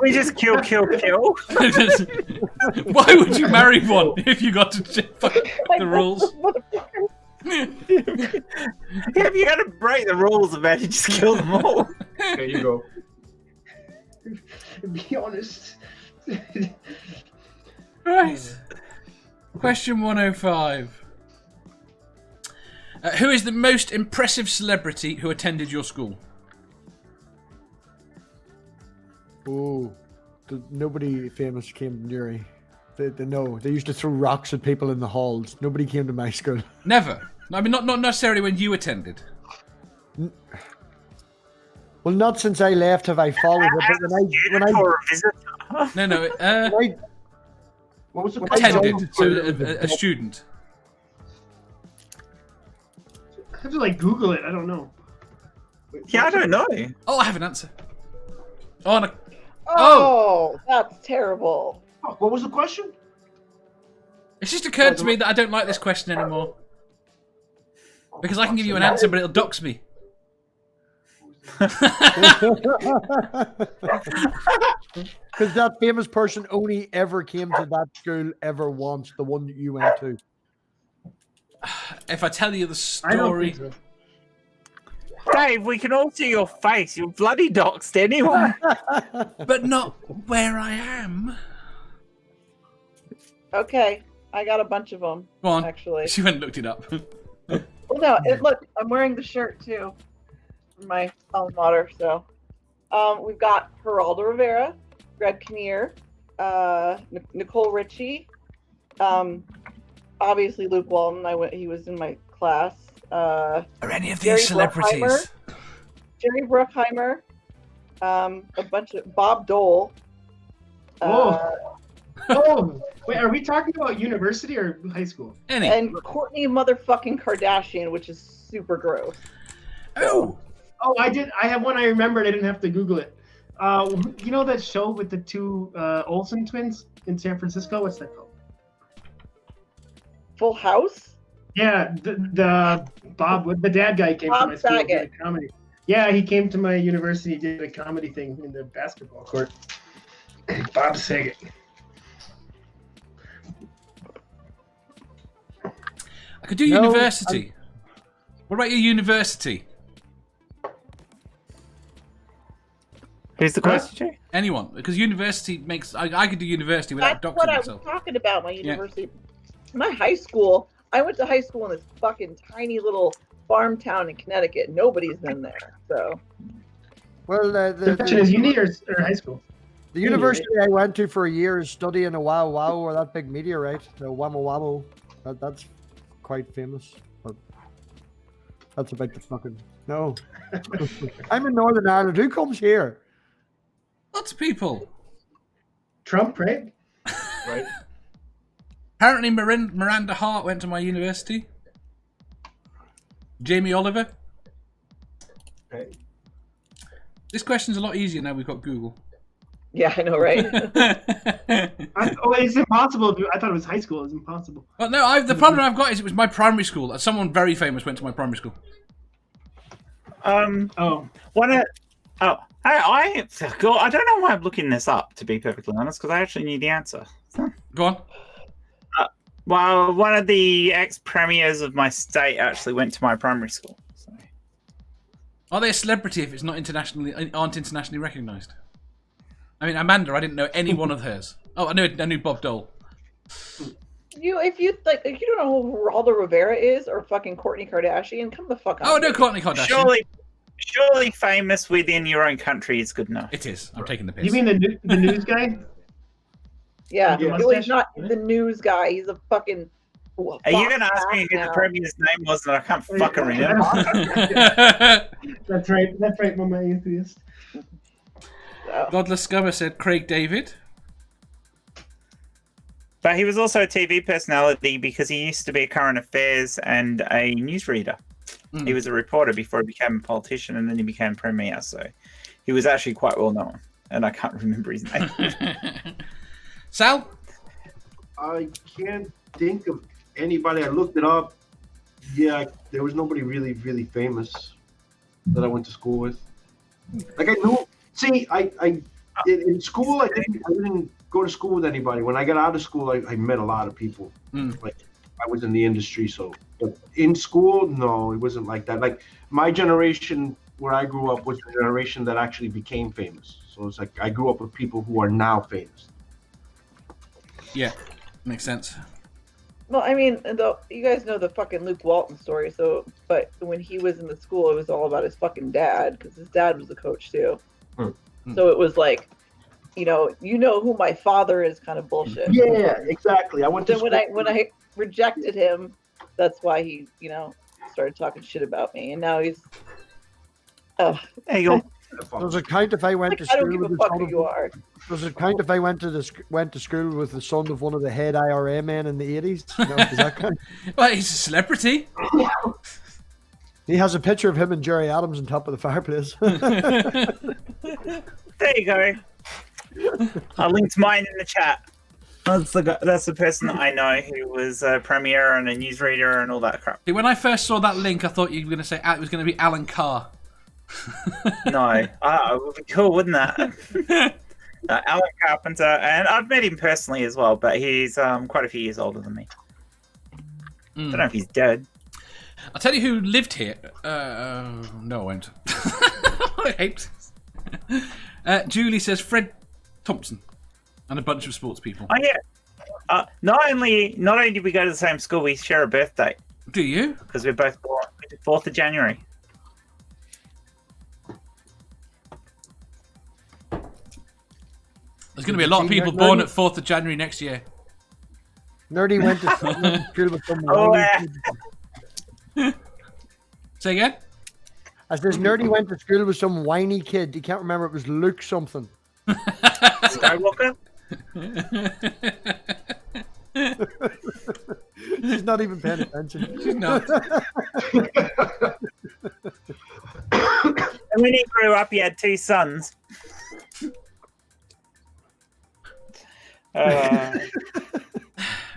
we just kill? Why would you marry one if you got to fuck the rules? Yeah, if you got to break the rules about it, just kill them all. There you go. Be honest. Right. Question 105. Who is the most impressive celebrity who attended your school? Oh, nobody famous came near me. No, they used to throw rocks at people in the halls. Nobody came to my school. Never. I mean, not necessarily when you attended. Well, not since I left have I followed it. But No. What was the attended? So a student. I have to Google it. I don't know. Yeah, I don't know. Oh, I have an answer. Oh, no. Oh, that's terrible. What was the question? It's just occurred to me that I don't like this question anymore. Because I can give you an answer, but it'll dox me. Because that famous person only ever came to that school ever once, the one that you went to. If I tell you the story... Dave, we can all see your face. You're bloody doxed anyway. But not where I am. Okay, I got a bunch of them. Go on. Actually. She went and looked it up. Well, no, look, I'm wearing the shirt too. From my alma mater, so. We've got Geraldo Rivera, Greg Kinnear, Nicole Richie, obviously Luke Walton. He was in my class. Are any of these Jerry celebrities? Jerry Bruckheimer, a bunch of Bob Dole. Oh, wait, are we talking about university or high school? And Courtney motherfucking Kardashian, which is super gross. Oh, I have one I remembered. I didn't have to Google it. You know that show with the two Olsen twins in San Francisco? What's that called? Full House? Yeah, the Bob, the dad guy came to my school and did a comedy. Yeah, he came to my university, did a comedy thing in the basketball court. Bob Saget. I could do university. What about your university? Who's the question? Anyone, because university makes. I could do university without doxing myself. That's what I was talking about. My university, my high school. I went to high school in this fucking tiny little farm town in Connecticut. Nobody's been there, so. Well, the question is uni or high school? The university I went to for a year is studying a wow or that big meteorite, the Wamo. That's quite famous, but that's about the fucking no. I'm in Northern Ireland. Who comes here? Lots of people. Trump, right? Right. Apparently, Miranda Hart went to my university. Jamie Oliver. Okay. This question's a lot easier now we've got Google. Yeah, I know, right? It's impossible. I thought it was high school. It was impossible. Well, no, the problem I've got is it was my primary school. Someone very famous went to my primary school. One Oh, I don't know why I'm looking this up, to be perfectly honest, because I actually knew the answer. Go on. Well, one of the ex-premiers of my state actually went to my primary school. So. Are they a celebrity if it's not aren't internationally recognised? I mean, Amanda, I didn't know any one of hers. Oh, I knew Bob Dole. If you don't know who Geraldo Rivera is or fucking Kourtney Kardashian, come the fuck out. Oh, no, Kourtney Kardashian. Surely famous within your own country is good enough. It is. I'm taking the piss. You mean the news guy? Yeah, Yeah. well, he's not the news guy. He's a fucking. Are you going to ask me who the premier's name was that I can't fucking remember? That's right. That's right, Mama Atheist. Godless Scummer said Craig David. But he was also a TV personality because he used to be a current affairs and a newsreader. Mm. He was a reporter before he became a politician, and then he became premier. So he was actually quite well known, and I can't remember his name. Sal? I can't think of anybody. I looked it up. Yeah, there was nobody really, really famous that I went to school with. Like I knew. See, in school I didn't go to school with anybody. When I got out of school, I met a lot of people. Like I was in the industry, so. But in school, no, it wasn't like that. Like my generation, where I grew up, was the generation that actually became famous. So it's like I grew up with people who are now famous. Yeah, makes sense. Well, I mean, you guys know the fucking Luke Walton story. So, but when he was in the school, it was all about his fucking dad because his dad was the coach too. So it was like, you know who my father is, kind of bullshit. Yeah, exactly. I went to then when I rejected him, that's why he started talking shit about me, and now he's. There you go. Does it count if I went to I don't school give a with fuck who you are. Does it count if I went to school with the son of one of the head IRA men in the 80s? No, does that count? Well, he's a celebrity. He has a picture of him and Jerry Adams on top of the fireplace. There you go. I linked mine in the chat. That's the person that I know who was a premier and a newsreader and all that crap. When I first saw that link, I thought you were going to say it was going to be Alan Carr. No. It would be cool, wouldn't that? Alan Carpenter, and I've met him personally as well, but he's quite a few years older than me. Don't know if he's dead. I'll tell you who lived here. No, I won't. I hate this. Julie says Fred Thompson and a bunch of sports people. Oh yeah. Not only did we go to the same school, we share a birthday. Do you? Because we're both born 4th of January. There's going to be a lot of people born at 4th of January next year. Nerdy went to school with some Say again? As this Nerdy went to school with some whiny kid. He can't remember. It was Luke something. Skywalker? She's not even paying attention. She's not. And when he grew up, he had 2 sons.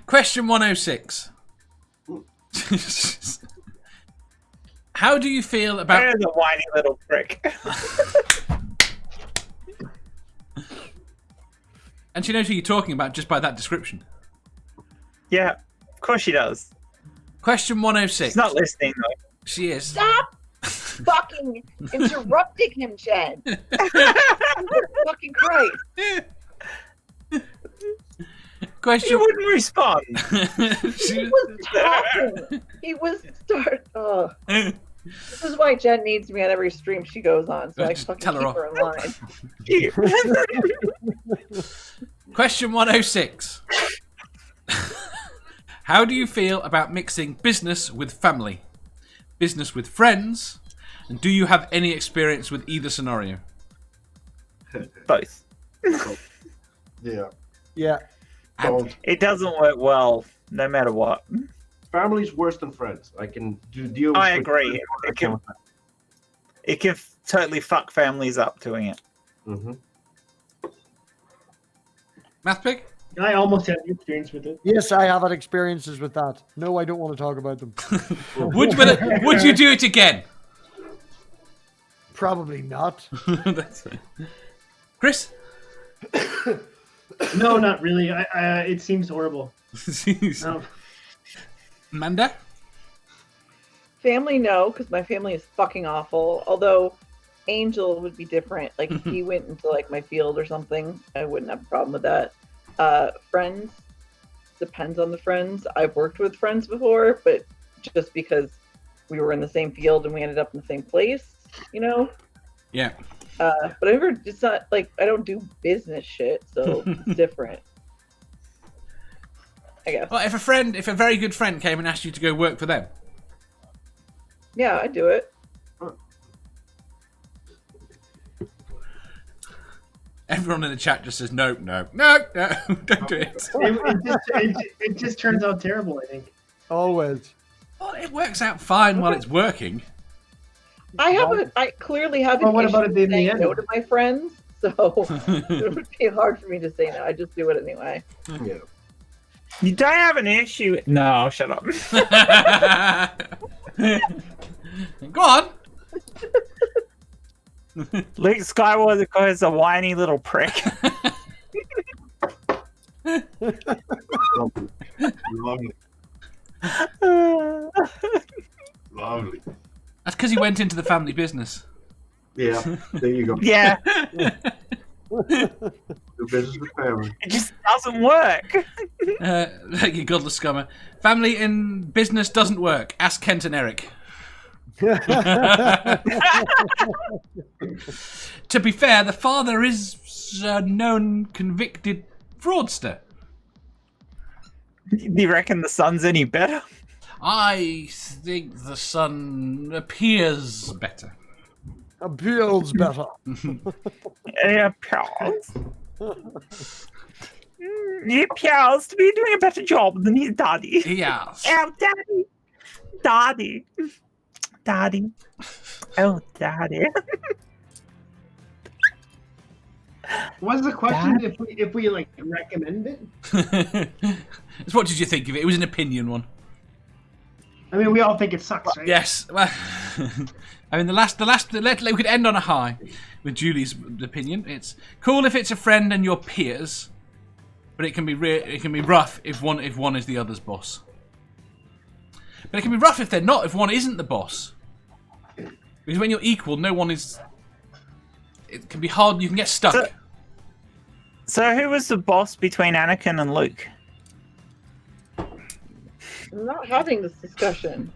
Question 106. How do you feel about... There's a whiny little prick. And she knows who you're talking about just by that description. Yeah, of course she does. Question 106. She's not listening, though. She is. Stop fucking interrupting him, Jen. Fucking Christ. Question... He wouldn't respond. He was talking. He was This is why Jen needs me on every stream she goes on, so I Just fucking tell her keep off. her in line. Question 106. How do you feel about mixing business with family? Business with friends? And do you have any experience with either scenario? Both. Yeah. Yeah. Don't. It doesn't work well, no matter what. Family's worse than friends. I can deal with... I agree. It can totally fuck families up doing it. Mm-hmm. Mathpig? I almost had experience with it. Yes, I have had experiences with that. No, I don't want to talk about them. Would you do it again? Probably not. That's it. Chris? No, not really. It seems horrible. No. Amanda? Family, no, because my family is fucking awful. Although Angel would be different. Like if he went into like my field or something, I wouldn't have a problem with that. Friends, depends on the friends. I've worked with friends before, but just because we were in the same field and we ended up in the same place, you know? Yeah. But I've heard it's not like I don't do business shit, so it's different. I guess. Well, if a very good friend came and asked you to go work for them. Yeah, I do it. Everyone in the chat just says no, don't do it. It just turns out terrible, I think. Always. Well, it works out fine while it's working. I clearly have an Well, what issue about it in the saying end? no to my friends, so it would be hard for me to say no. I just do it anyway. Yeah. You don't have an issue. No, shut up. Go on. Luke Skywalker is a whiny little prick. Lovely. Lovely. That's because he went into the family business. Yeah, there you go. Yeah, Do business with family. it just doesn't work. You godless scummer. Family in business doesn't work. Ask Kent and Eric. To be fair, the father is a known convicted fraudster. Do you reckon the son's any better? I think the son appears better. Appeals better. Yeah, pals. He appears to be doing a better job than his daddy. Yes. Oh, daddy. Daddy. Daddy. Oh, daddy. What's the question? If we like recommend it? So what did you think of it? It was an opinion one. I mean, we all think it sucks, right? Yes. Well, I mean, we could end on a high with Julie's opinion. It's cool if it's a friend and your peers, but it can be rough if one is the other's boss. But it can be rough if they're not, if one isn't the boss. Because when you're equal, no one is. It can be hard. You can get stuck. So who was the boss between Anakin and Luke? I'm not having this discussion.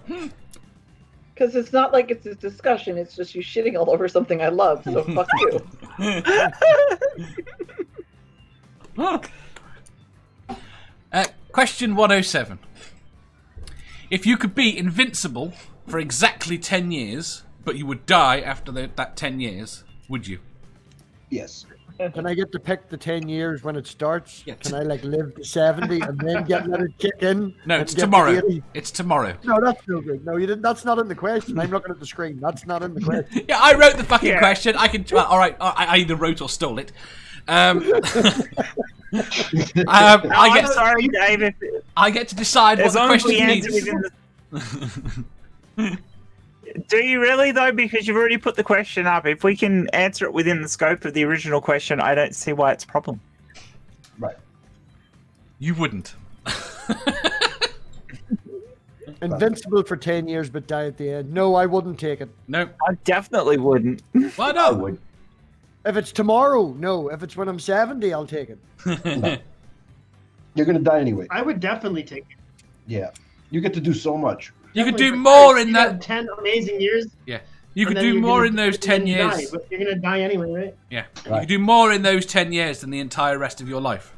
Because it's not like it's a discussion, it's just you shitting all over something I love, so fuck you. Question 107. If you could be invincible for exactly 10 years, but you would die after that 10 years, would you? Yes. Can I get to pick the 10 years when it starts? Yeah. Can I like live to 70 and then let it kick in? No, and it's get to tomorrow. 80? It's tomorrow. No, that's no good. No, you didn't. That's not in the question. I'm looking at the screen. That's not in the question. Yeah, I wrote the fucking Yeah. question. I can. All right, I either wrote or stole it. I'm sorry, Dave. I get to decide what As the long as question we answer means. within the... Do you really, though? Because you've already put the question up. If we can answer it within the scope of the original question, I don't see why it's a problem. Right. You wouldn't. Invincible for 10 years but die at the end. No, I wouldn't take it. No. I definitely wouldn't. Why I not? would. If it's tomorrow, no. If it's when I'm 70, I'll take it. You're gonna die anyway. I would definitely take it. Yeah. You get to do so much. You could Definitely do for more 10. in You that. have 10 amazing years. Yeah. You could and then do you're more gonna- in those and 10 then you years. die, but you're gonna die anyway, right? Yeah. You Right. could do more in those 10 years than the entire rest of your life.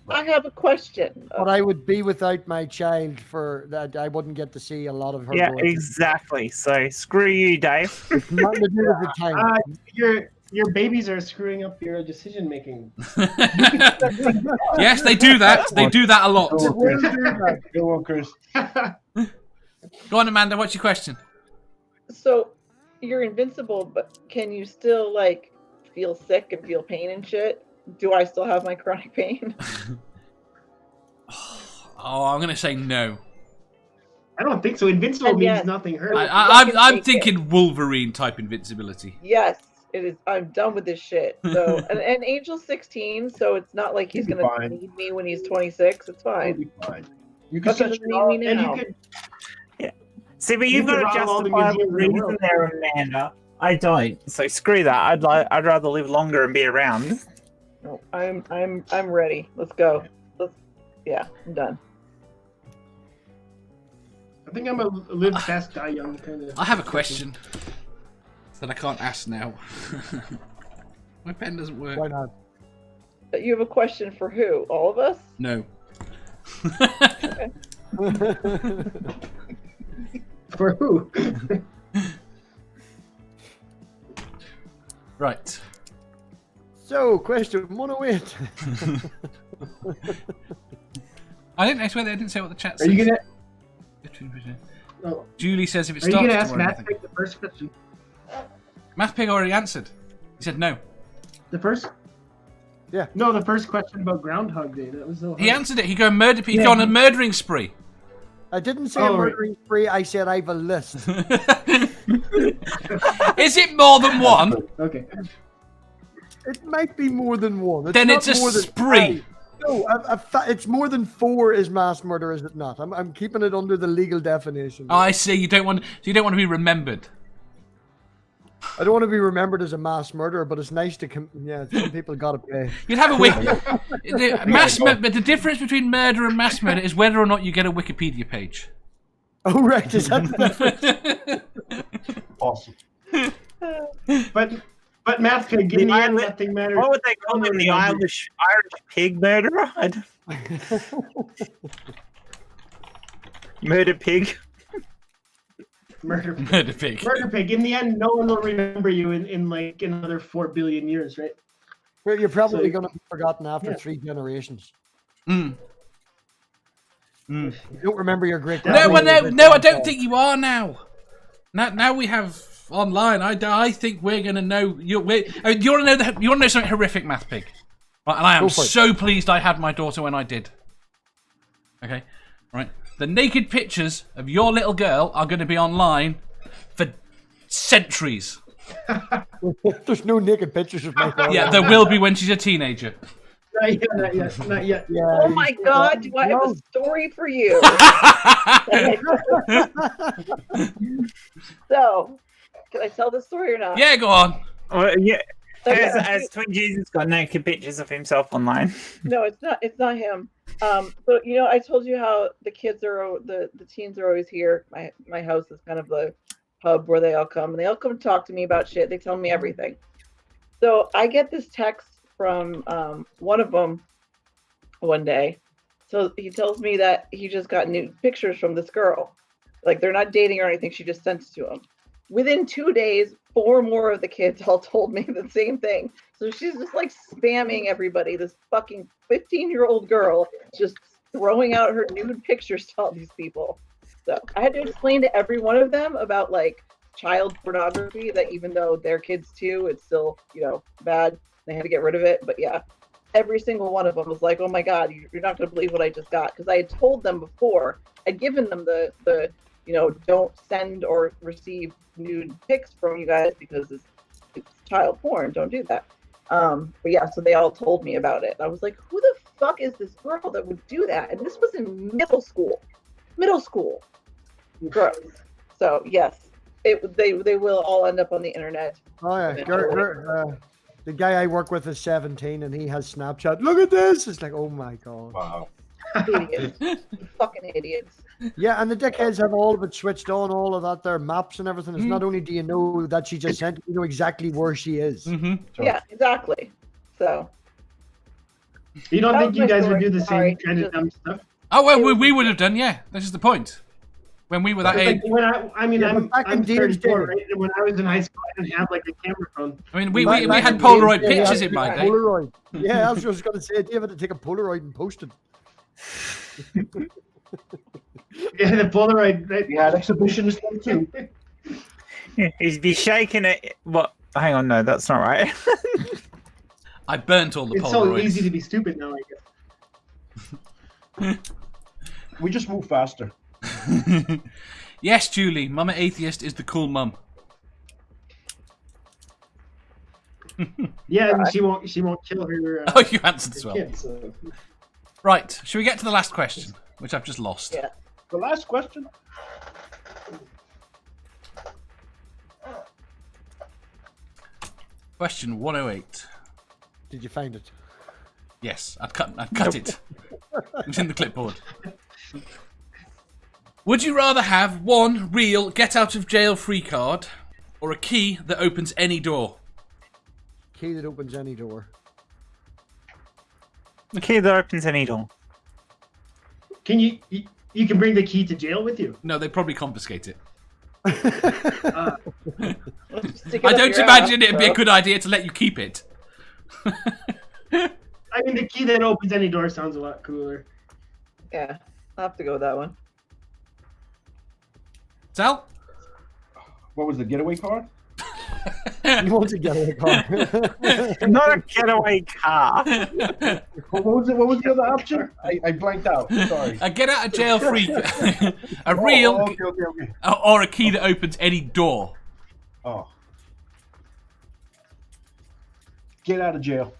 I have a question. But I would be without my child for that. I wouldn't get to see a lot of her. Yeah, growth. exactly. So screw you, Dave. It's nothing to do with the time. Your babies are screwing up your decision making. Yes, they do that. They do that a lot. Go on, Chris. Go on, Chris. Go on, Amanda. What's your question? So, you're invincible, but can you still, like, feel sick and feel pain and shit? Do I still have my chronic pain? Oh, I'm going to say no. I don't think so. Invincible And means yes, nothing hurt. I'm thinking Wolverine type invincibility. Yes, it is. I'm done with this shit. So, and Angel's 16, so it's not like he's He'll be gonna fine. need me when he's 26. It's It'll fine. be fine. You can Fucking set doesn't your need me And you now. could See, but You you've got could a rob all the justifiable museums in the reason world. there, Amanda. I don't. So screw that. I'd rather live longer and be around. No, I'm ready. Let's go. I'm done. I think I'm a live fast, die young kind of. I have a question that I can't ask now. My pen doesn't work. Why not? You have a question for who? All of us? No. For who? Right. So, question 108. I swear they didn't say what the chat Are says. you gonna? Oh, Julie says if it are you starts gonna ask tomorrow, Matt nothing. Pick the first question? Math Pig already answered. He said no. The first? Yeah. No, the first question about Groundhog Day. That was so hard. He answered it. He go murder. He's Yeah. on a murdering spree. I didn't say Oh, a murdering spree. I said I've a list. Is it more than one? Okay. It might be more than one. Then not it's a more than spree. 5. No, it's more than 4 is mass murder, is it not? I'm keeping it under the legal definition. Oh, I see. You don't want to be remembered. I don't want to be remembered as a mass murderer, but it's nice to some people gotta pay. You'd have a but the difference between murder and mass murder is whether or not you get a Wikipedia page. Oh right, is that the difference? Awesome. But Matt Pig, in the end, nothing matters. What would they call him? The Irish pig murderer? Murder pig. Murder Pig. Murder Pig. Murder Pig. In the end, no one will remember you in like another 4 billion years, right? Well, you're probably So- going to be forgotten after Yeah. 3 generations. Mm. You don't remember your great. No, I don't think you are now. Now we have online. I think we're gonna know. You want to know something horrific, Math Pig? Right, and I am Go for it. so pleased I had my daughter when I did. Okay, right. The naked pictures of your little girl are going to be online for centuries. There's no naked pictures of my daughter. Yeah, there will be when she's a teenager. Not yet. Yeah, Oh my God! Do I have a story for you? So, can I tell this story or not? Yeah, go on. Well, yeah. Okay. Has Twin Jesus got naked pictures of himself online? No, it's not. It's not him. So I told you how the kids are the teens are always here. My house is kind of the hub where they all come, and they all come talk to me about shit. They tell me everything. So I get this text from one of them one day. So he tells me that he just got new pictures from this girl. Like they're not dating or anything. She just sent it to him. Within 2 days, 4 more of the kids all told me the same thing. So she's just like spamming everybody. This fucking 15-year-old girl just throwing out her nude pictures to all these people. So I had to explain to every one of them about like child pornography, that even though they're kids too, it's still, bad. They had to get rid of it. But yeah, every single one of them was like, oh my God, you're not going to believe what I just got. Because I had told them before, I'd given them the don't send or receive nude pics from you guys because it's child porn. Don't do that. But yeah, so they all told me about it. I was like, who the fuck is this girl that would do that? And this was in middle school. Gross. So yes, they will all end up on the internet. Oh yeah, the guy I work with is 17 and he has Snapchat. Look at this! It's like, oh my God. Wow. Idiots. Fucking idiots. Yeah, and the dickheads have all of it switched on, all of that, their maps and everything. It's not only do you know that she just sent, you know exactly where she is. Mm-hmm. Sure. Yeah, exactly. So You don't That think was you my guys would story. do the Sorry. same kind of dumb stuff? Oh well, we would have done. Yeah, this is the point. When we were that age. Like when but back in I'm Dave's 34, day- right? And when I was in high school, I didn't have like a camera phone. I mean, we Back had in Polaroid Dave's day, pictures I in my took day. Polaroid. Yeah, I was just going to say, Dave had to take a Polaroid and post it. Yeah, the Polaroid. Right? Yeah, exhibitionist one too. He'd be shaking it. What? Hang on, no, that's not right. I burnt all the It's so Polaroids. easy to be stupid now, I guess. We just move faster. Yes, Julie, Mama Atheist is the cool mum. Yeah, and she won't kill her. Oh, you answered as her well. kids, so. Right, should we get to the last question, which I've just lost? Yeah. The last question. Question 108. Did you find it? Yes, I've cut it. It's in the clipboard. Would you rather have one real get out of jail free card or a key that opens any door? Key that opens any door. The key that opens any door. Can you can bring the key to jail with you? No, they probably confiscate it. Stick it I up don't your imagine ass, it'd be a bro. good idea to let you keep it. I mean, the key that opens any door sounds a lot cooler. Yeah, I'll have to go with that one. Sal? What was the getaway card? You want to get in the car. Not a getaway car. What was it? What was the other option? I blanked out. Sorry. A get out of jail free, a real, Okay. or a key that opens any door. Oh. Get out of jail.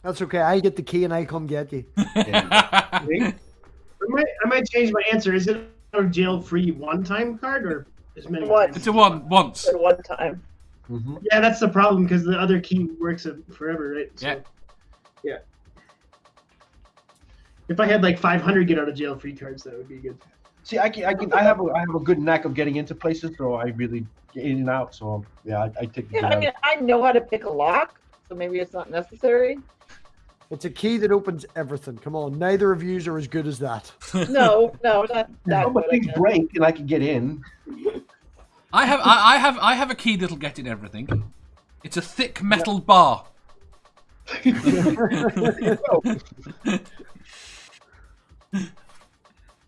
That's okay. I get the key and I come get you. Yeah. I might change my answer. Is it a jail-free one-time card or as many What? times? It's a once. At one time. Mm-hmm. Yeah, that's the problem because the other key works forever, right? Yeah. Yeah. If I had like 500 get out of jail free cards, that would be good. See, I have a good knack of getting into places, so I really get in and out. So yeah, I take the Yeah, I mean, I know how to pick a lock, so maybe it's not necessary. It's a key that opens everything. Come on, neither of yous are as good as that. No, not that No, good. but I things guess. break and I can get in. I have a key that'll get in everything. It's a thick metal bar.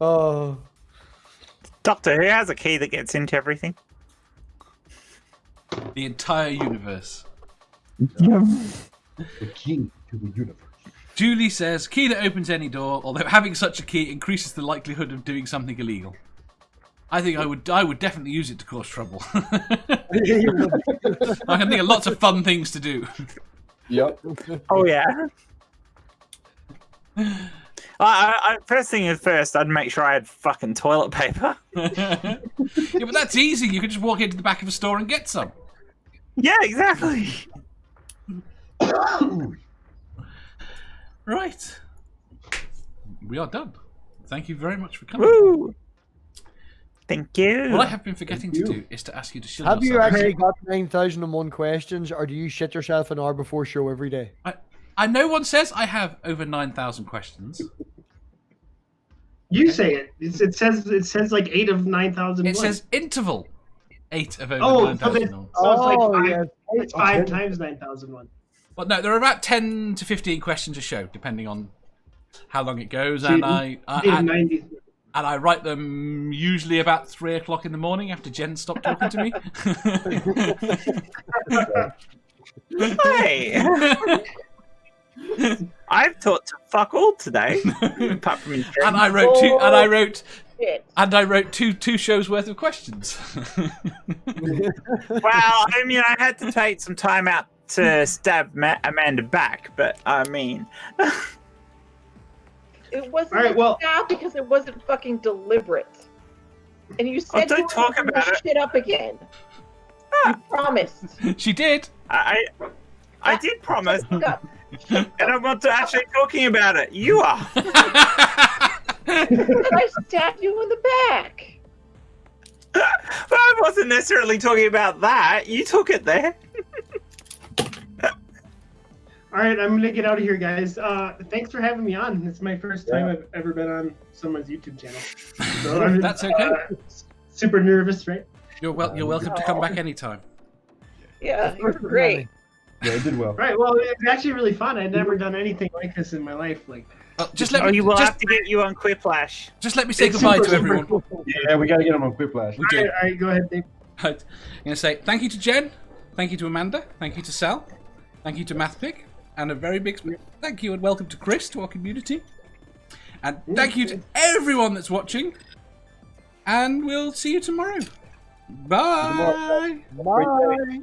Oh, Doctor Who has a key that gets into everything. The entire universe. The key to the universe. Julie says, key that opens any door, although having such a key increases the likelihood of doing something illegal. I think I would definitely use it to cause trouble. I can think of lots of fun things to do. Yep. Oh yeah. First thing is first, I'd make sure I had fucking toilet paper. Yeah, but that's easy. You can just walk into the back of a store and get some. Yeah, exactly. Right. We are done. Thank you very much for coming. Woo! Thank you. What I have been forgetting to do is to ask you to shield have you yourself. actually got 9,001 questions, or do you shit yourself an hour before show every day? I no one says I have over 9,000 questions. You say it. It says like 8 of 9,000. It says interval 8 of over Oh, 9,000. so it's like Oh, 5, yeah. it's 5 times 9,001. Well, no, there are about 10 to 15 questions a show, depending on how long it goes, So and you I did 90. and I write them usually about 3 o'clock in the morning after Jen stopped talking to me. Hey. I've taught to fuck all today, apart from you. and I wrote two. And I wrote. Shit. And I wrote two shows worth of questions. Well, I mean, I had to take some time out to stab Amanda back, but I mean, It wasn't All right, well- a because it wasn't fucking deliberate. And you said don't you talk were gonna about it. shit up again. You promised. She did. I did promise, Fuck up. and I'm not actually talking about it. You are. And I stabbed you in the back. But I wasn't necessarily talking about that. You took it there. All right, I'm gonna get out of here, guys. Thanks for having me on. It's my first time I've ever been on someone's YouTube channel. So I'm, That's okay. Super nervous, right? You're welcome to come back anytime. Yeah, you're great. Yeah, I did well. Right. Well, it's actually really fun. I'd never done anything like this in my life. Like, Just let Oh, me you will just, have to get you on Quiplash. just let me say It's goodbye super, to super everyone. cool. Yeah, we gotta get him on Quiplash. We do. All right, go ahead, Dave. Right. I'm going to say thank you to Jen, thank you to Amanda, thank you to Sal, thank you to MathPig, and a very big thank you and welcome to Chris, to our community. And thank you to everyone that's watching. And we'll see you tomorrow. Bye. Tomorrow. Bye.